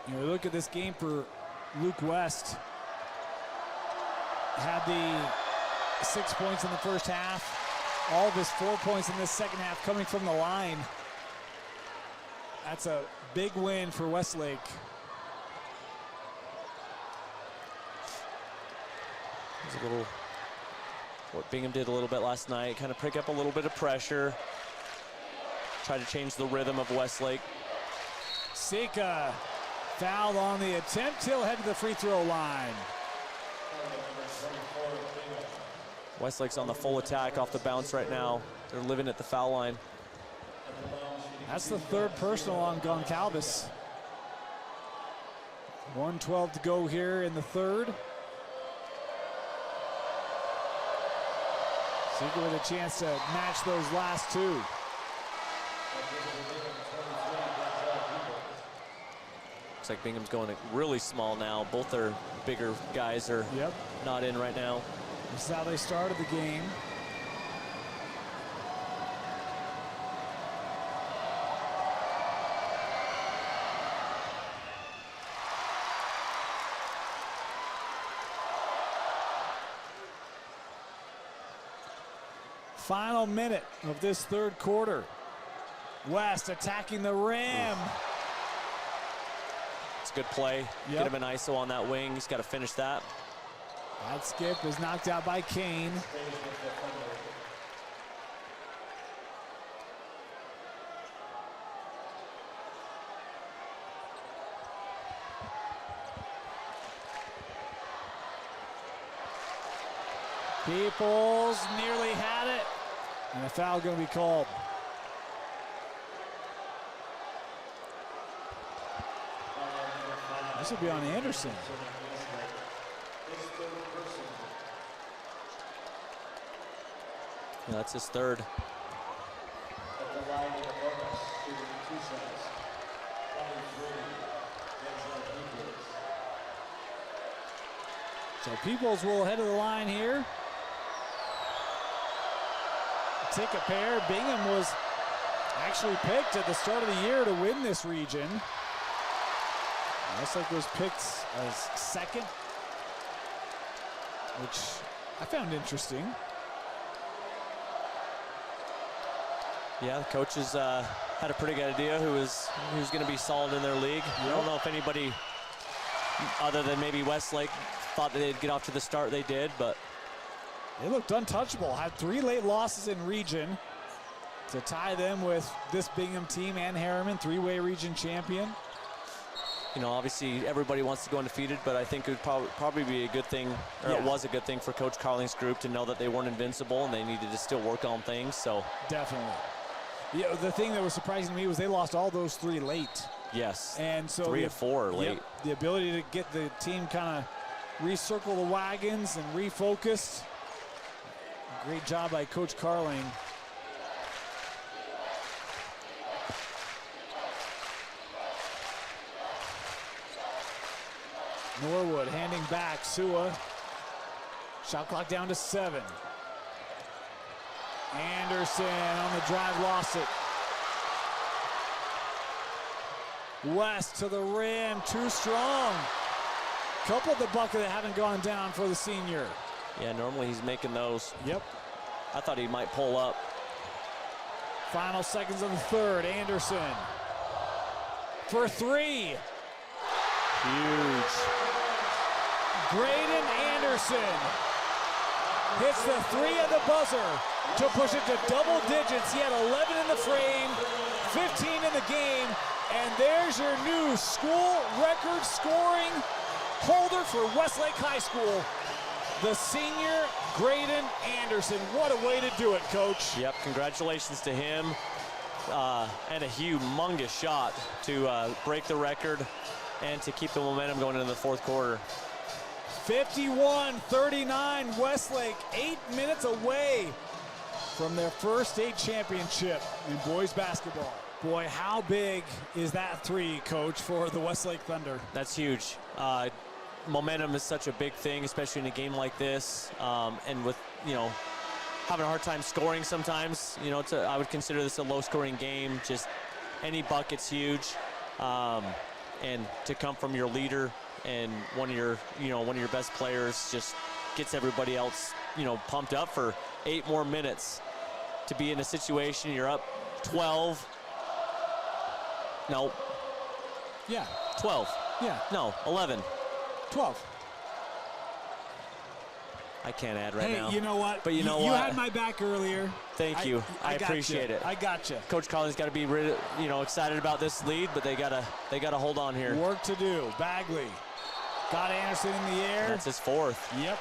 You know, look at this game for Luke West. Had the 6 points in the first half. All of his 4 points in this second half coming from the line. That's a big win for Westlake. There's a little, what Bingham did a little bit last night, kind of pick up a little bit of pressure. Try to change the rhythm of Westlake. Sika fouled on the attempt. He'll head to the free throw line. Westlake's on the full attack off the bounce right now. They're living at the foul line. That's the 3rd personal on Goncalves. 1:12 to go here in the 3rd. Sika with a chance to match those last 2. Looks like Bingham's going really small now. Both their bigger guys are not in right now. This is how they started the game. Final minute of this 3rd quarter. West attacking the rim. It's a good play. Get him an ISO on that wing. He's got to finish that. That skip is knocked out by Kane. Peoples nearly had it. And a foul going to be called. This will be on Anderson. Yeah, that's his third. So Peoples will head to the line here. Take a pair. Bingham was actually picked at the start of the year to win this region. Westlake was picked as second, which I found interesting. Yeah, the coaches had a pretty good idea who was going to be solid in their league. I don't know if anybody other than maybe Westlake thought that they'd get off to the start they did, but they looked untouchable. Had 3 late losses in region to tie them with this Bingham team and Harriman, 3-way region champion. You know, obviously everybody wants to go undefeated, but I think it would probably be a good thing, or it was a good thing for Coach Carling's group to know that they weren't invincible and they needed to still work on things. So definitely. Yeah, the thing that was surprising to me was they lost all those 3 late. Yes. And so 3 of 4 late. Yep, the ability to get the team kind of recircle the wagons and refocused. Great job by Coach Carling. Norwood handing back. Sua. Shot clock down to 7. Anderson on the drive, lost it. West to the rim, too strong. Couple of the bucket that haven't gone down for the senior. Yeah, normally he's making those. Yep. I thought he might pull up. Final seconds of the third. Anderson for 3. Huge. Graydon Anderson hits the 3 at the buzzer to push it to double digits. He had 11 in the frame, 15 in the game, and there's your new school record scoring holder for Westlake High School, the senior Graydon Anderson. What a way to do it, Coach. Yep, congratulations to him. And a humongous shot to break the record and to keep the momentum going into the fourth quarter. 51-39, Westlake 8 minutes away from their first state championship in boys basketball. Boy, how big is that 3, Coach, for the Westlake Thunder? That's huge. Momentum is such a big thing, especially in a game like this. And with, you know, having a hard time scoring sometimes, you know, I would consider this a low-scoring game. Just any bucket's huge. And to come from your leader and one of your best players just gets everybody else, you know, pumped up for 8 more minutes. To be in a situation you're up 12. No. Yeah. 12. Yeah. No, 11. 12. I can't add right now. Hey, you know what? But you know what? You had my back earlier. Thank you. I appreciate it. I got you. Coach Collins got to be, excited about this lead, but they gotta hold on here. Work to do. Bagley got Anderson in the air. That's his 4th. Yep.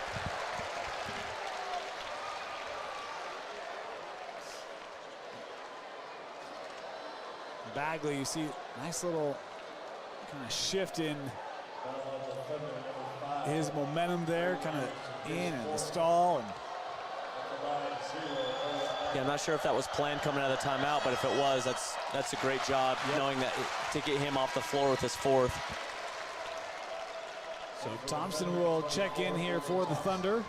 Bagley, you see, nice little kind of shift in his momentum there, kind of in and the stall. And yeah, I'm not sure if that was planned coming out of the timeout, but if it was, that's a great job, knowing that to get him off the floor with his 4th. So Thompson will check in here for the Thunder.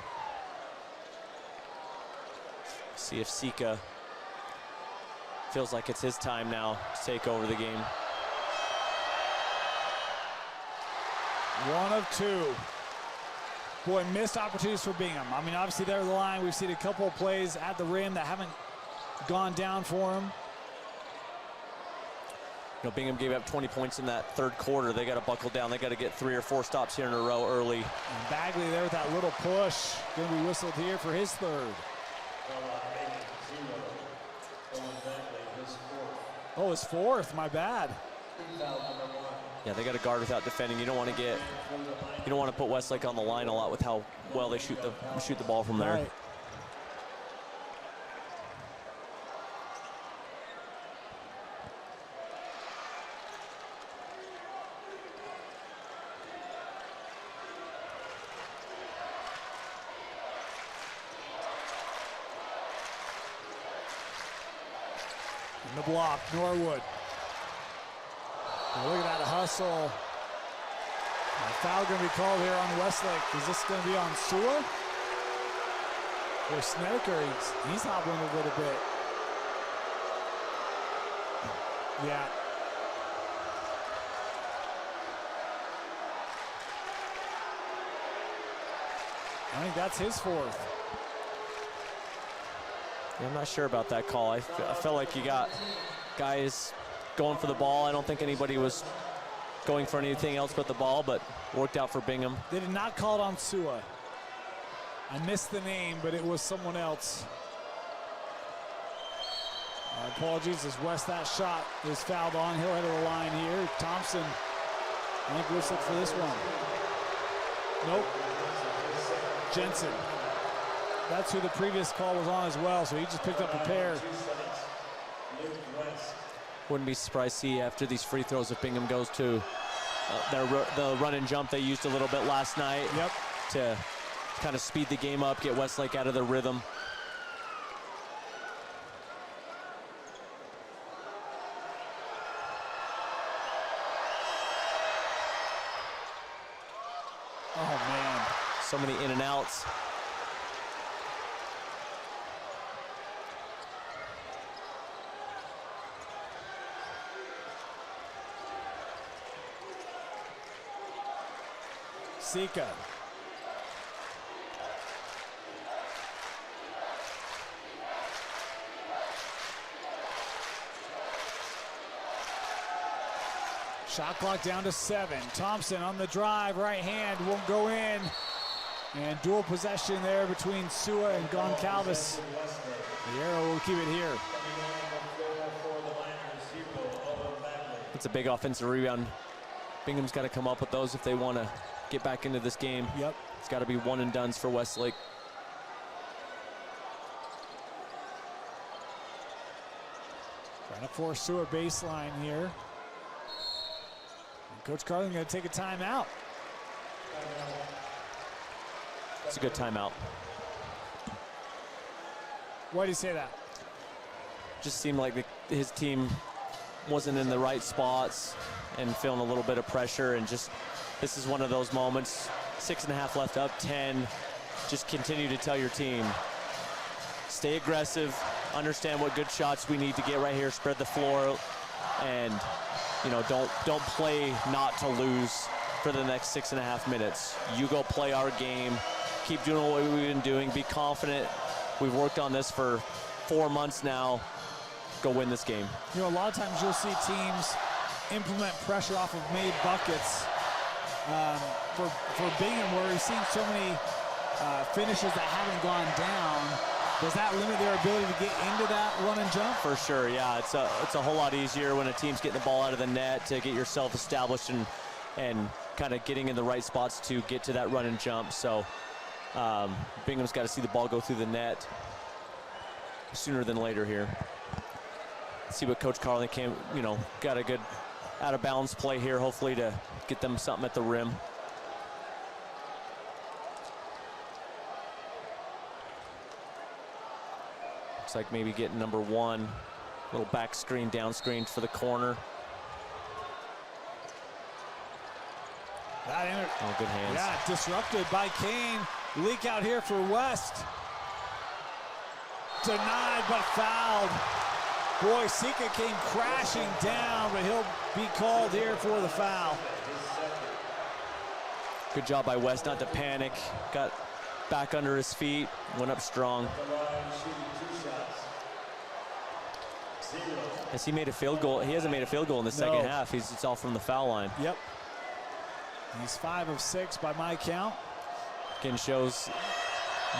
See if Sika feels like it's his time now to take over the game. 1 of 2. Boy, missed opportunities for Bingham. I mean, obviously they're the line. We've seen a couple of plays at the rim that haven't gone down for him. You know, Bingham gave up 20 points in that 3rd quarter. They got to buckle down. They got to get 3 or 4 stops here in a row early. And Bagley there with that little push. Going to be whistled here for his 3rd. Oh, his 4th, my bad. Yeah, they got to guard without defending. You don't want to put Westlake on the line a lot with how well they shoot the ball from there. Right. In the block, Norwood. Now look at that hustle. A foul going to be called here on Westlake. Is this going to be on Sua? Or Snedeker? He's hobbling a little bit. Yeah. I think that's his fourth. Yeah, I'm not sure about that call. I felt like you got guys going for the ball. I don't think anybody was going for anything else but the ball, but worked out for Bingham. They did not call it on Sua. I missed the name, but it was someone else. Apologies as West, that shot is fouled on. He'll head to the line here. Thompson, I think whistled for this one. Nope. Jensen. That's who the previous call was on as well, so he just picked up a pair. Wouldn't be surprised to see after these free throws if Bingham goes to the run and jump they used a little bit last night. Yep. To kind of speed the game up, get Westlake out of the rhythm. Oh, man. So many in and outs. Sika. Shot clock down to 7. Thompson on the drive, right hand, won't go in. And dual possession there between Sua and Goncalves. The arrow will keep it here. It's a big offensive rebound. Bingham's got to come up with those if they want to get back into this game. Yep. It's got to be one and dones for Westlake. Trying to force Sua baseline here. And Coach Carlin going to take a timeout. It's a good timeout. Why do you say that? Just seemed like his team wasn't in the right spots and feeling a little bit of pressure, and just this is one of those moments. 6.5 left, up 10. Just continue to tell your team, stay aggressive, understand what good shots we need to get right here, spread the floor, and don't play not to lose for the next 6.5 minutes. You go play our game, keep doing what we've been doing, be confident. We've worked on this for 4 months now. Go win this game. A lot of times you'll see teams implement pressure off of made buckets. For Bingham, where we've seen so many finishes that haven't gone down, does that limit their ability to get into that run and jump? For sure, yeah. It's a whole lot easier when a team's getting the ball out of the net to get yourself established and kind of getting in the right spots to get to that run and jump. So Bingham's got to see the ball go through the net sooner than later here. See what Coach Carlin got a good out of bounds play here, hopefully to get them something at the rim. Looks like maybe getting number 1, little back screen, down screen for the corner. Oh, good hands. Yeah, disrupted by Kane. Leak out here for West. Denied but fouled. Boy, Sika came crashing down, but he'll be called here for the foul. Good job by West not to panic. Got back under his feet, went up strong. Has he made a field goal? He hasn't made a field goal in the second half. It's all from the foul line. Yep. He's 5 of 6 by my count. Again, shows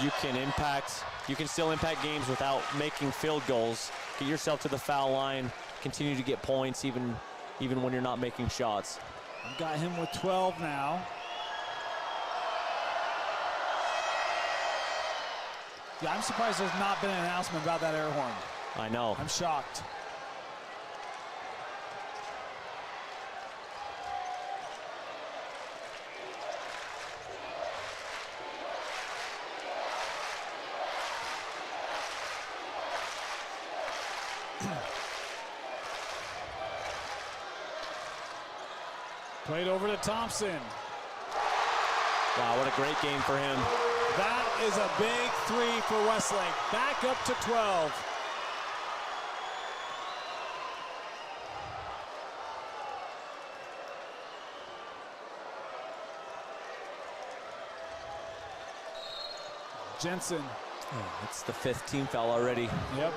you can still impact games without making field goals. Get yourself to the foul line, continue to get points even when you're not making shots. I've got him with 12 now. Yeah, I'm surprised there's not been an announcement about that air horn. I know. I'm shocked. Played over to Thompson. Wow, what a great game for him. That is a big 3 for Westlake. Back up to 12. Jensen. Oh, that's the 5th team foul already. Yep.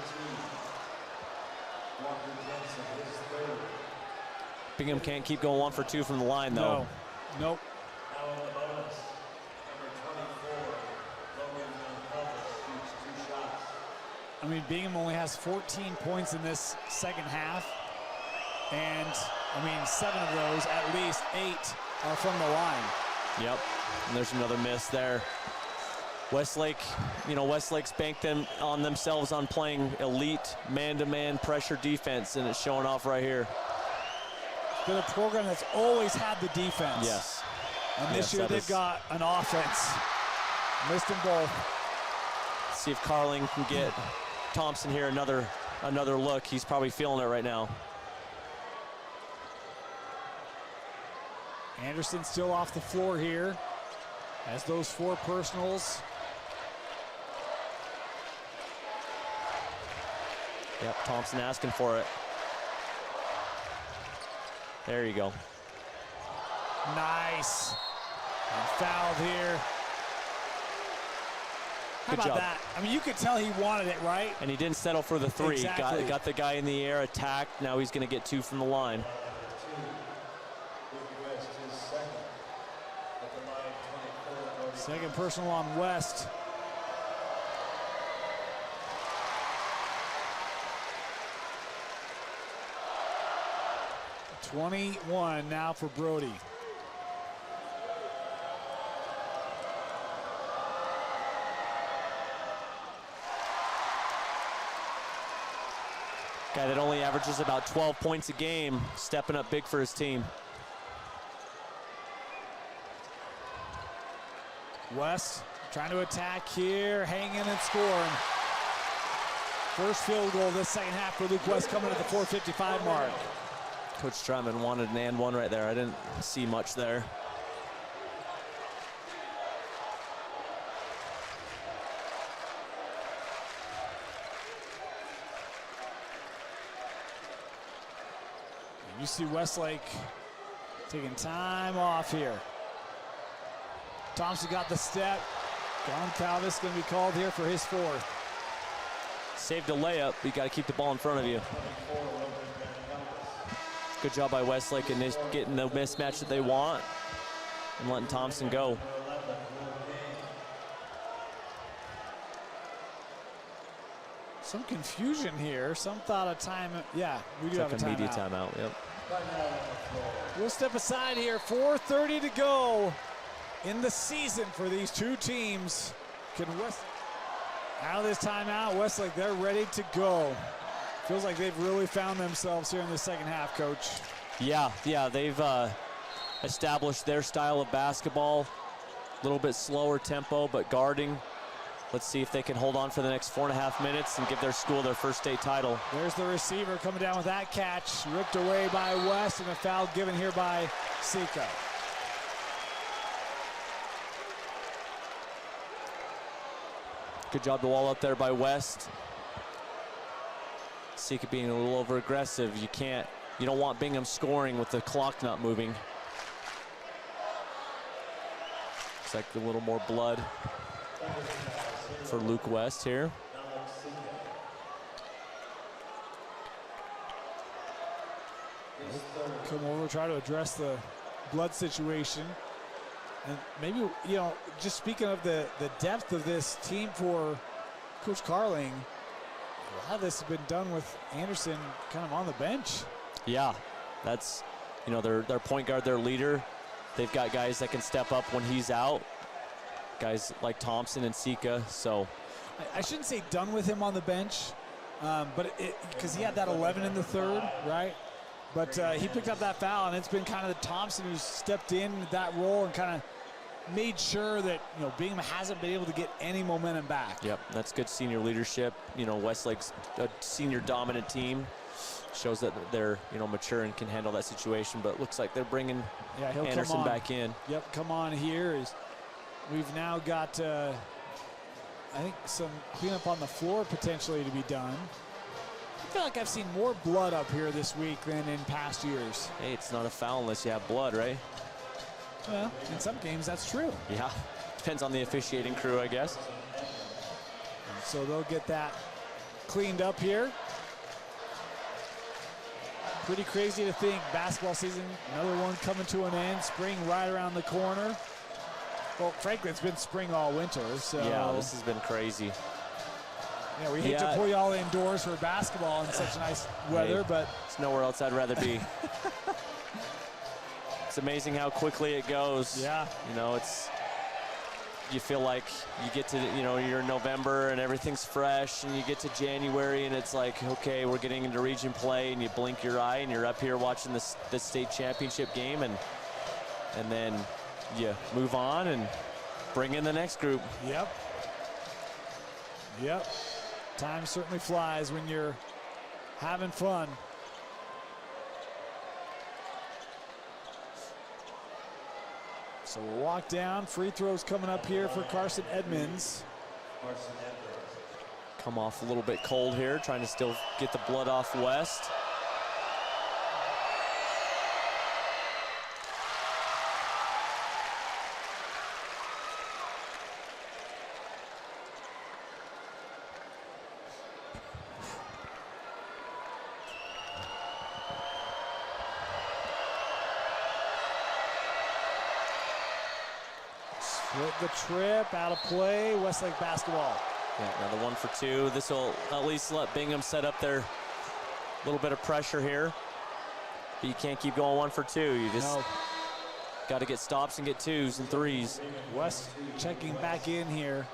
Bingham can't keep going 1 for 2 from the line, though. No. Nope. Now on the bonus, number 24, Logan shoots 2 shots. I mean, Bingham only has 14 points in this second half. And, I mean, 7 of those, at least 8, are from the line. Yep, and there's another miss there. Westlake, Westlake's banked them on themselves on playing elite man-to-man pressure defense, and it's showing off right here. It's been a program that's always had the defense. Yes. And this year they've got an offense. Missed them both. See if Carling can get Thompson here another look. He's probably feeling it right now. Anderson still off the floor here. Has those 4 personals. Yep, Thompson asking for it. There you go. Nice. And fouled here. How about that? I mean, you could tell he wanted it, right? And he didn't settle for the 3. Exactly. Got the guy in the air, attacked. Now he's going to get 2 from the line. Second personal on West. .21 now for Brody. Guy that only averages about 12 points a game, stepping up big for his team. West trying to attack here, hanging and scoring. First field goal this second half for Luke West, coming at the 4:55 mark. Coach Strutman wanted an and 1 right there. I didn't see much there. You see Westlake taking time off here. Thompson got the step. Goncalves going to be called here for his 4th. Saved a layup, but you got to keep the ball in front of you. Good job by Westlake in this, getting the mismatch that they want and letting Thompson go. Some confusion here. Some thought a time. Yeah, we do have a media timeout. timeout. Yep. We'll step aside here. 4:30 to go in the season for these 2 teams. Can West out of this timeout? Westlake, they're ready to go. Feels like they've really found themselves here in the second half, Coach. Yeah, they've established their style of basketball. A little bit slower tempo, but guarding. Let's see if they can hold on for the next 4.5 minutes and give their school their first state title. There's the receiver coming down with that catch. Ripped away by West, and a foul given here by Sika. Good job the wall up there by West. Sika being a little over aggressive. You don't want Bingham scoring with the clock not moving. Looks like a little more blood for Luke West here. Come over, try to address the blood situation. And maybe, just speaking of the depth of this team for Coach Carling, a lot of this has been done with Anderson kind of on the bench. Yeah, that's, their point guard, their leader. They've got guys that can step up when he's out. Guys like Thompson and Sika, so. I shouldn't say done with him on the bench, but because he had that 11 in the 3rd, right? But he picked up that foul, and it's been kind of the Thompson who's stepped in that role and kind of made sure that Bingham hasn't been able to get any momentum back. Yep, that's good senior leadership. Westlake's a senior dominant team. shows that they're, you know, mature and can handle that situation. But looks like they're bringing he'll Anderson come on. back in. Yep, come on here. We've now got, I think, some cleanup on the floor potentially to be done. I feel like I've seen more blood up here this week than in past years. Hey, it's not a foul unless you have blood, right? Well, in some games that's true. Yeah, depends on the officiating crew, I guess. So they'll get that cleaned up here. Pretty crazy to think, basketball season, another one coming to an end. Spring right around the corner. Well, frankly, it's been spring all winter, so. Yeah, this has been crazy. Yeah, we hate to pull y'all indoors for basketball in such nice weather, but. It's nowhere else I'd rather be. It's amazing how quickly it goes. Yeah. You know, you feel like you get to, you know, you're in November and everything's fresh, and you get to January and it's like, okay, we're getting into region play, and you blink your eye and you're up here watching the state championship game, and then you move on and bring in the next group. Yep. Yep. Time certainly flies when you're having fun. So we'll walk down. Free throws coming up here for Carson Edmonds. Come off a little bit cold here, trying to still get the blood off West. Split the trip, out of play, Westlake basketball. Yeah, another 1 for 2. This will at least let Bingham set up their little bit of pressure here. But you can't keep going 1 for 2. You just got to get stops and get 2s and 3s. West checking back in here.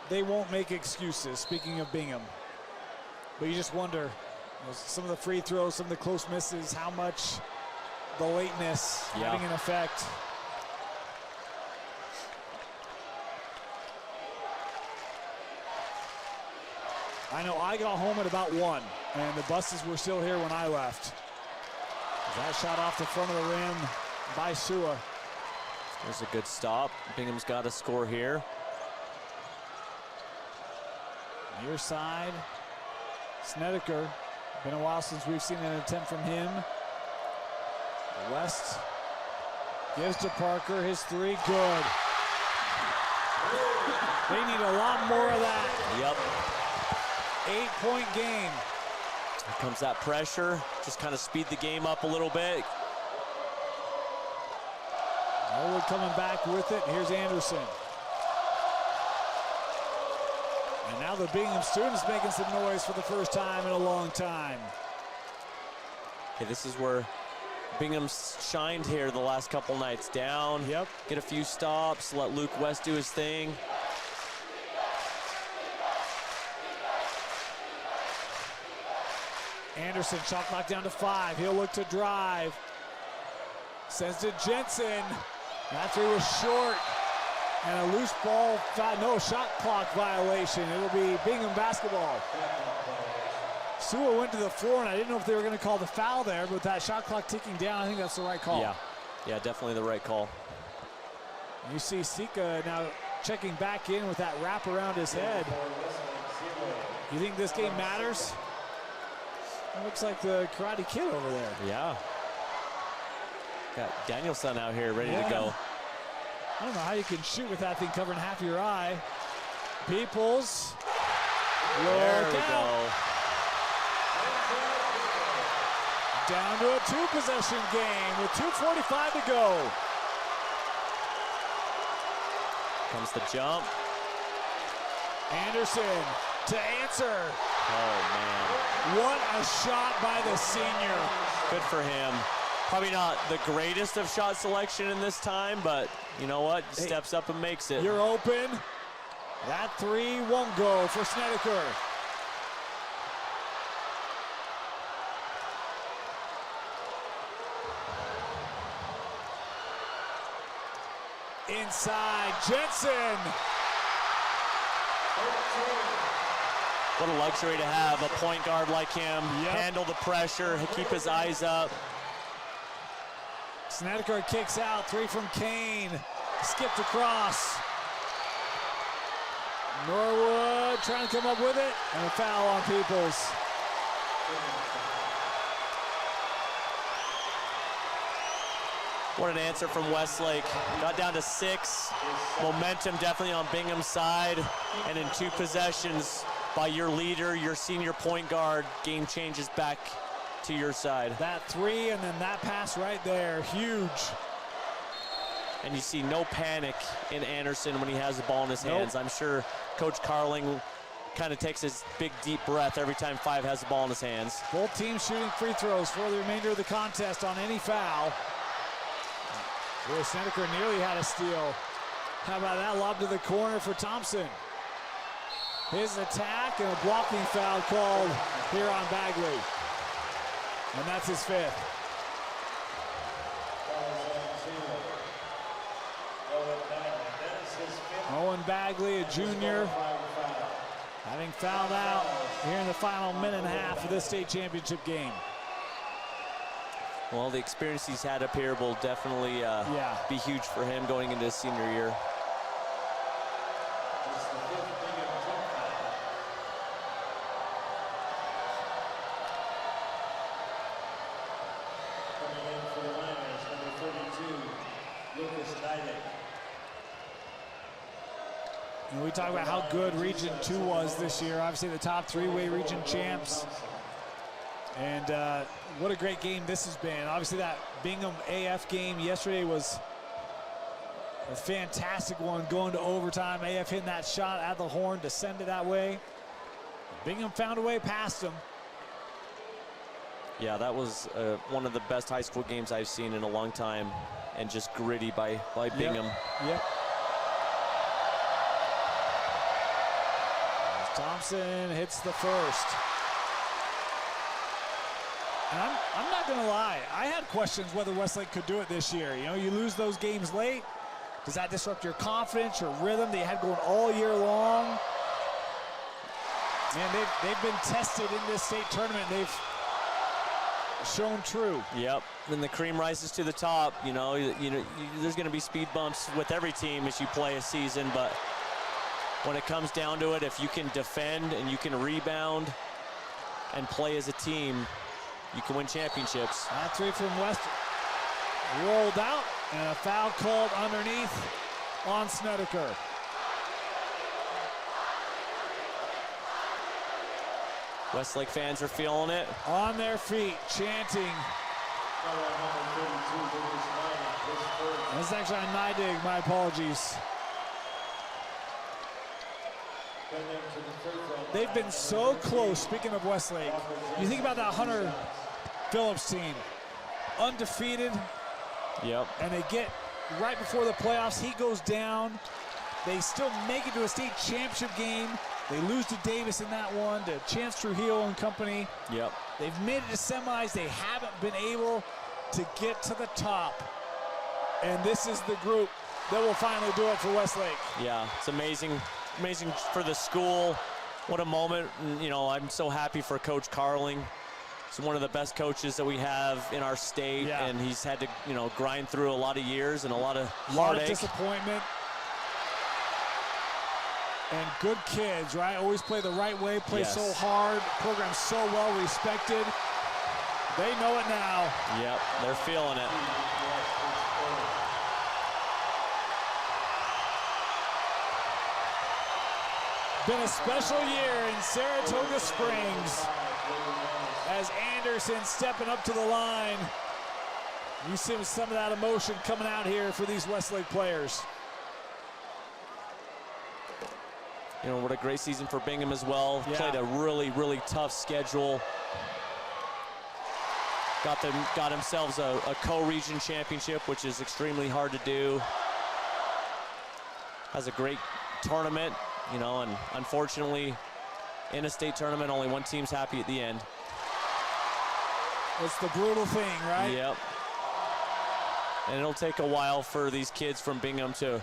They won't make excuses, speaking of Bingham. But you just wonder, you know, some of the free throws, some of the close misses, how much the lateness having an effect. I know I got home at about 1, and the buses were still here when I left. That shot off the front of the rim by Sua. There's a good stop. Bingham's got to score here. Near side, Snedeker. Been a while since we've seen an attempt from him. West gives to Parker, his 3, good. They need a lot more of that. Yep. 8-point game. Here comes that pressure. Just kind of speed the game up a little bit. Norwood coming back with it. Here's Anderson. And now the Bingham students making some noise for the first time in a long time. Okay, this is where Bingham's shined here the last couple nights. Down, get a few stops, let Luke West do his thing. Anderson, shot clock down to 5. He'll look to drive. Sends to Jensen. That 3 was short. And a loose ball, no shot clock violation. It'll be Bingham basketball. Sua went to the floor, and I didn't know if they were going to call the foul there, but with that shot clock ticking down, I think that's the right call. Yeah, definitely the right call. You see Sika now checking back in with that wrap around his head. You think this game matters? It looks like the Karate Kid over there. Yeah. Got Danielson out here ready to go. I don't know how you can shoot with that thing covering half your eye. Peoples. There we go. Down to a 2-possession game with 2:45 to go. Comes the jump. Anderson to answer. Oh, man. What a shot by the senior. Good for him. Probably not the greatest of shot selection in this time, but you know what? Steps up and makes it. You're open. That 3 won't go for Snedeker. Inside, Jensen. What a luxury to have a point guard like him, handle the pressure, keep his eyes up. Snedeker kicks out, 3 from Kane, skipped across. Norwood trying to come up with it, and a foul on Peoples. What an answer from Westlake. Got down to 6. Momentum definitely on Bingham's side. And in 2 possessions by your leader, your senior point guard, game changes back to your side. That 3 and then that pass right there, huge. And you see no panic in Anderson when he has the ball in his hands. I'm sure Coach Carling kind of takes his big deep breath every time 5 has the ball in his hands. Both teams shooting free throws for the remainder of the contest on any foul. Boy, Snedeker nearly had a steal. How about that lob to the corner for Thompson? His attack and a blocking foul called here on Bagley. And that's his 5th. Owen Bagley, a junior, having fouled out here in the final minute and a half of this state championship game. Well, the experience he's had up here will definitely be huge for him going into his senior year. Coming in for the Miners, number 32, And we talk about how good Region 2 was this year. Obviously the top 3-way region champs. And what a great game this has been. Obviously that Bingham AF game yesterday was a fantastic one, going to overtime. AF hitting that shot at the horn to send it that way. Bingham found a way past them. Yeah, that was one of the best high school games I've seen in a long time, and just gritty by Bingham. Yep. Thompson hits the first. And I'm not gonna lie, I had questions whether Westlake could do it this year. You know, you lose those games late. Does that disrupt your confidence, your rhythm that you had going all year long? Man, they've been tested in this state tournament. They've shown true. Yep, and the cream rises to the top. You know, there's going to be speed bumps with every team as you play a season, but when it comes down to it, if you can defend and you can rebound and play as a team, you can win championships. That 3 from West rolled out, and a foul called underneath on Snedeker. Westlake fans are feeling it. On their feet, chanting. This is actually on Neidig, my apologies. They've been so close, speaking of Westlake. You think about that Hunter Phillips team, undefeated. Yep. And they get right before the playoffs, he goes down. They still make it to a state championship game. They lose to Davis in that one, to Chance Trujillo and company. Yep. They've made it to semis. They haven't been able to get to the top. And this is the group that will finally do it for Westlake. Yeah, it's amazing. Amazing for the school. What a moment. And, you know, I'm so happy for Coach Carling. He's one of the best coaches that we have in our state, and he's had to, you know, grind through a lot of years and a lot of heartache. Disappointment. And good kids, right? Always play the right way, play so hard, program so well respected. They know it now. Yep, they're feeling it. Been a special year in Saratoga Springs as Anderson stepping up to the line. You see some of that emotion coming out here for these Westlake players. You know, what a great season for Bingham as well. Played a really, really tough schedule. Got themselves a co-region championship, which is extremely hard to do. Has a great tournament, you know, and unfortunately, in a state tournament, only one team's happy at the end. It's the brutal thing, right? Yep. And it'll take a while for these kids from Bingham to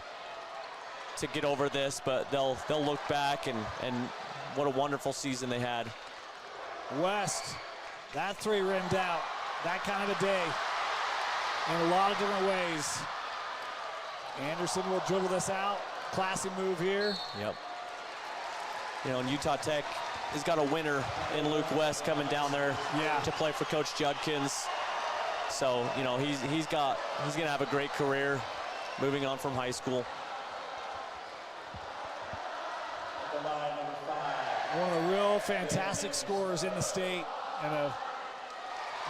get over this, but they'll look back and what a wonderful season they had. West, that three rimmed out. That kind of a day in a lot of different ways. Anderson will dribble this out. Classy move here. Yep. You know, and Utah Tech has got a winner in Luke West coming down there to play for Coach Judkins. So, you know, he's gonna have a great career moving on from high school. One of the real fantastic scorers in the state and a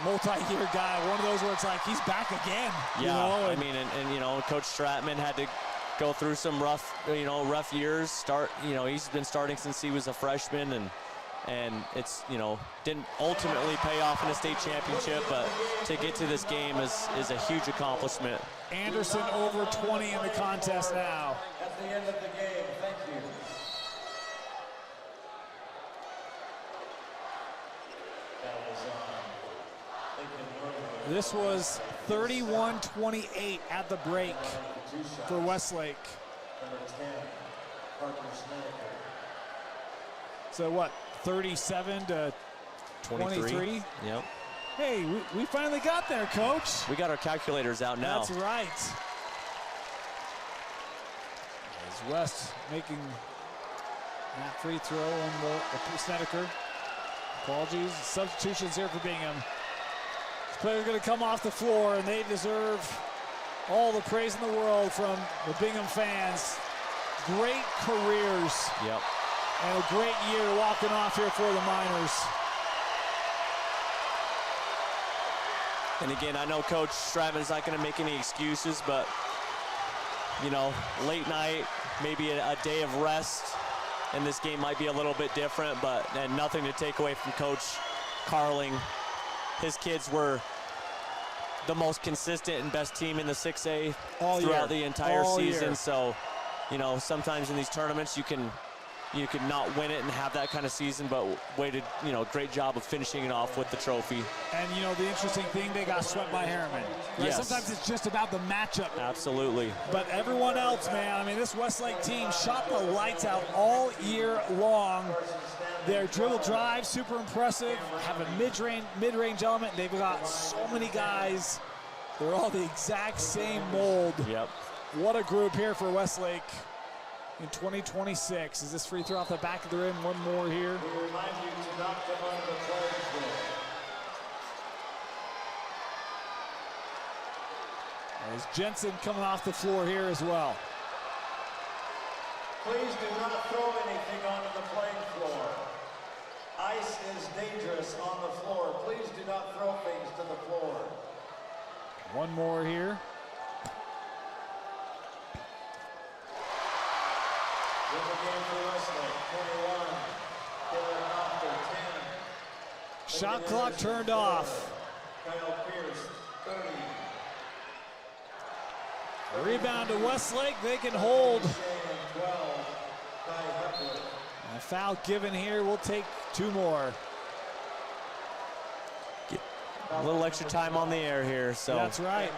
multi-year guy. One of those where it's like he's back again. Yeah, you know? I mean, and you know, Coach Stratman had to go through some rough years. He's been starting since he was a freshman, and it's, you know, didn't ultimately pay off in a state championship, but to get to this game is a huge accomplishment. Anderson over 20 in the contest now. At the end of the game, thank you. This was 31-28 at the break for Westlake. So what, 37-23? Yep. Hey, we finally got there, Coach. We got our calculators out now. That's right. As West making that free throw on the Snedeker. Apologies, substitutions here for Bingham. This player's going to come off the floor, and they deserve all the praise in the world from the Bingham fans. Great careers. Yep. And a great year walking off here for the Miners. And again, I know Coach Stratman's not going to make any excuses, but, you know, late night, maybe a day of rest, and this game might be a little bit different, and nothing to take away from Coach Carling. His kids were the most consistent and best team in the 6A throughout the entire season. So, you know, sometimes in these tournaments you can not win it and have that kind of season, but great job of finishing it off with the trophy. And, you know, the interesting thing, they got swept by Harriman. Right? Yes. Sometimes it's just about the matchup. Absolutely. But everyone else, man, I mean, this Westlake team shot the lights out all year long. Their dribble drive, super impressive. Have a mid-range element. They've got so many guys. They're all the exact same mold. Yep. What a group here for Westlake in 2026. Is this free throw off the back of the rim? One more here. We remind you to knock them under the playing field. There's Jensen coming off the floor here as well. Please do not throw anything onto the playing floor. Ice is dangerous on the floor. Please do not throw things to the floor. One more here. Win the game for Westlake, 21. Taylor Coster, 10. Shot clock turned off. Kyle Pierce, 30. Rebound to Westlake. They can hold. 12. Kai Hepler. A foul given here. We'll take two more. A little extra time on the air here, so. That's right.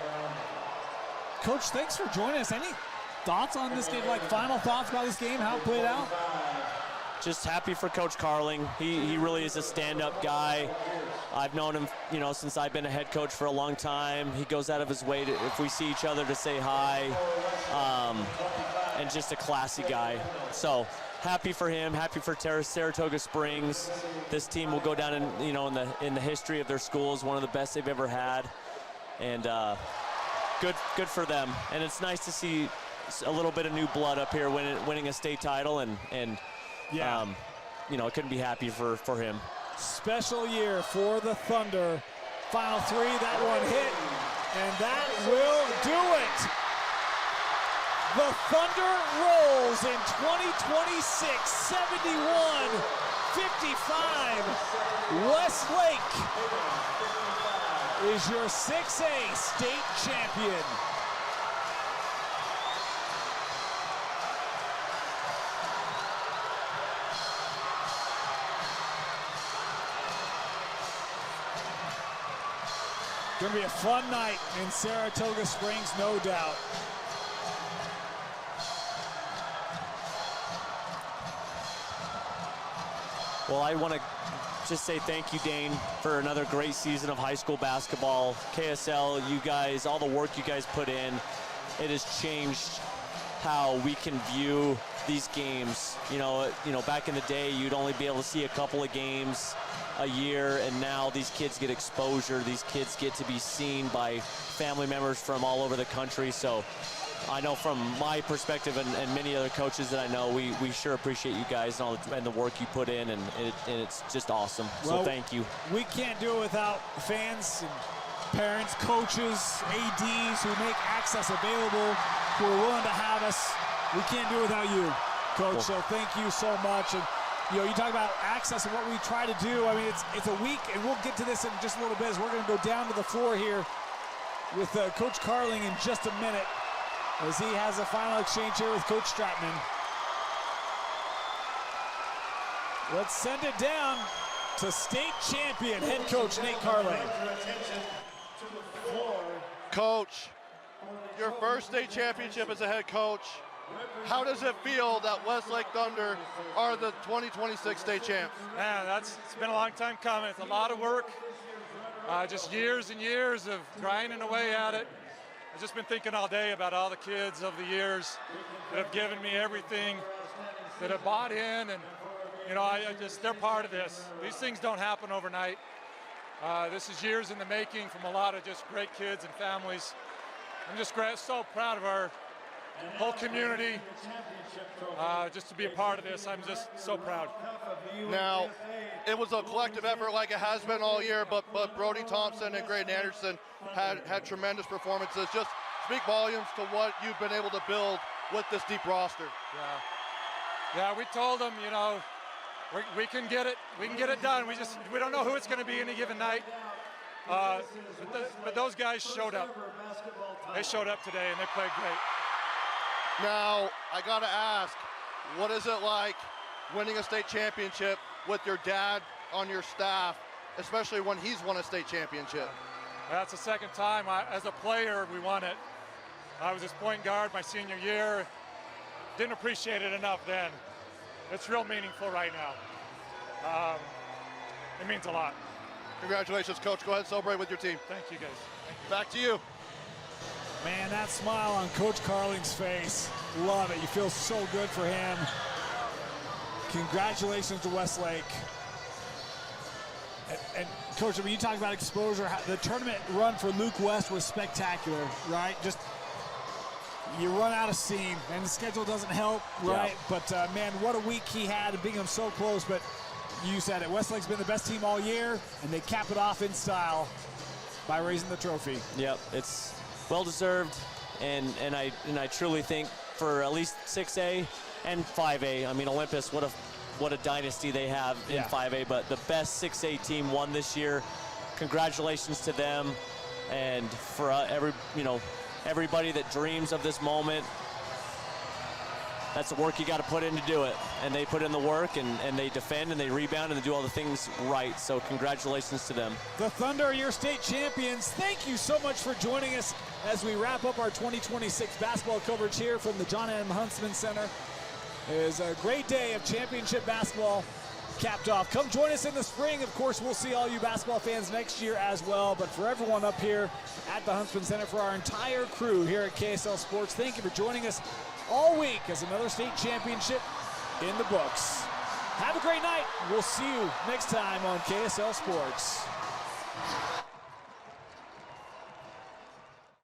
Coach, thanks for joining us. Any thoughts on this game, like final thoughts about this game, how it played out? Just happy for Coach Carling. He really is a stand-up guy. I've known him, you know, since I've been a head coach for a long time. He goes out of his way to, if we see each other, to say hi, and just a classy guy. So happy for him. Happy for Saratoga Springs. This team will go down in the history of their school as one of the best they've ever had, and good for them. And it's nice to see a little bit of new blood up here winning a state title, and Yeah. you know, couldn't be happy for him. Special year for the Thunder. Final three, that one hit, and that will do it. The Thunder rolls in 2026, 71-55. Westlake is your 6A state champion. Gonna be a fun night in Saratoga Springs, no doubt. Well, I want to just say thank you, Dane, for another great season of high school basketball. KSL, you guys, all the work you guys put in, it has changed how we can view these games. You know, back in the day, you'd only be able to see a couple of games a year, and now these kids get exposure. These kids get to be seen by family members from all over the country. So I know from my perspective and many other coaches that I know, we sure appreciate you guys and the work you put in, and it's just awesome. Well, so thank you. We can't do it without fans and parents, coaches, ADs who make access available, who are willing to have us. We can't do it without you, Coach. Cool. So thank you so much. And you know, you talk about access and what we try to do. I mean, it's a week, and we'll get to this in just a little bit as we're going to go down to the floor here with Coach Carling in just a minute, as he has a final exchange here with Coach Stratman. Let's send it down to state champion head coach Nate Carling. Coach, your first state championship as a head coach. How does it feel that Westlake Thunder are the 2026 state champs? Man, it's been a long time coming. It's a lot of work, just years and years of grinding away at it. I've just been thinking all day about all the kids over the years that have given me everything, that have bought in, and you know, they're part of this. These things don't happen overnight. This is years in the making from a lot of just great kids and families. I'm just so proud of our whole community, just to be a part of this. I'm just so proud. Now, it was a collective effort like it has been all year, but Brody Thompson and Graydon Anderson had tremendous performances. Just speak volumes to what you've been able to build with this deep roster. Yeah, we told them, you know, we can get it. We can get it done. We don't know who it's going to be any given night. But those guys showed up. They showed up today, and they played great. Now, I got to ask, what is it like winning a state championship with your dad on your staff, especially when he's won a state championship? That's the second time. As a player, we won it. I was his point guard my senior year. Didn't appreciate it enough then. It's real meaningful right now. It means a lot. Congratulations, Coach. Go ahead and celebrate with your team. Thank you, guys. Back to you. Man, that smile on Coach Carling's face, love it. You feel so good for him. Congratulations to Westlake. And Coach, I mean, you talk about exposure. The tournament run for Luke West was spectacular, right? Just, you run out of steam, and the schedule doesn't help, right? Yeah. But, man, what a week he had, and Bingham so close. But you said it, Westlake's been the best team all year, and they cap it off in style by raising the trophy. Yep, it's well-deserved, and I truly think for at least 6A and 5A, I mean, Olympus, what a dynasty they have in 5A, but the best 6A team won this year. Congratulations to them, and for everybody that dreams of this moment. That's the work you got to put in to do it, and they put in the work, and they defend, and they rebound, and they do all the things right. So congratulations to them. The Thunder are your state champions. Thank you so much for joining us as we wrap up our 2026 basketball coverage here from the John M. Huntsman Center. It is a great day of championship basketball capped off. Come join us in the spring. Of course, we'll see all you basketball fans next year as well. But for everyone up here at the Huntsman Center, for our entire crew here at KSL Sports, thank you for joining us all week as another state championship in the books. Have a great night. We'll see you next time on KSL Sports.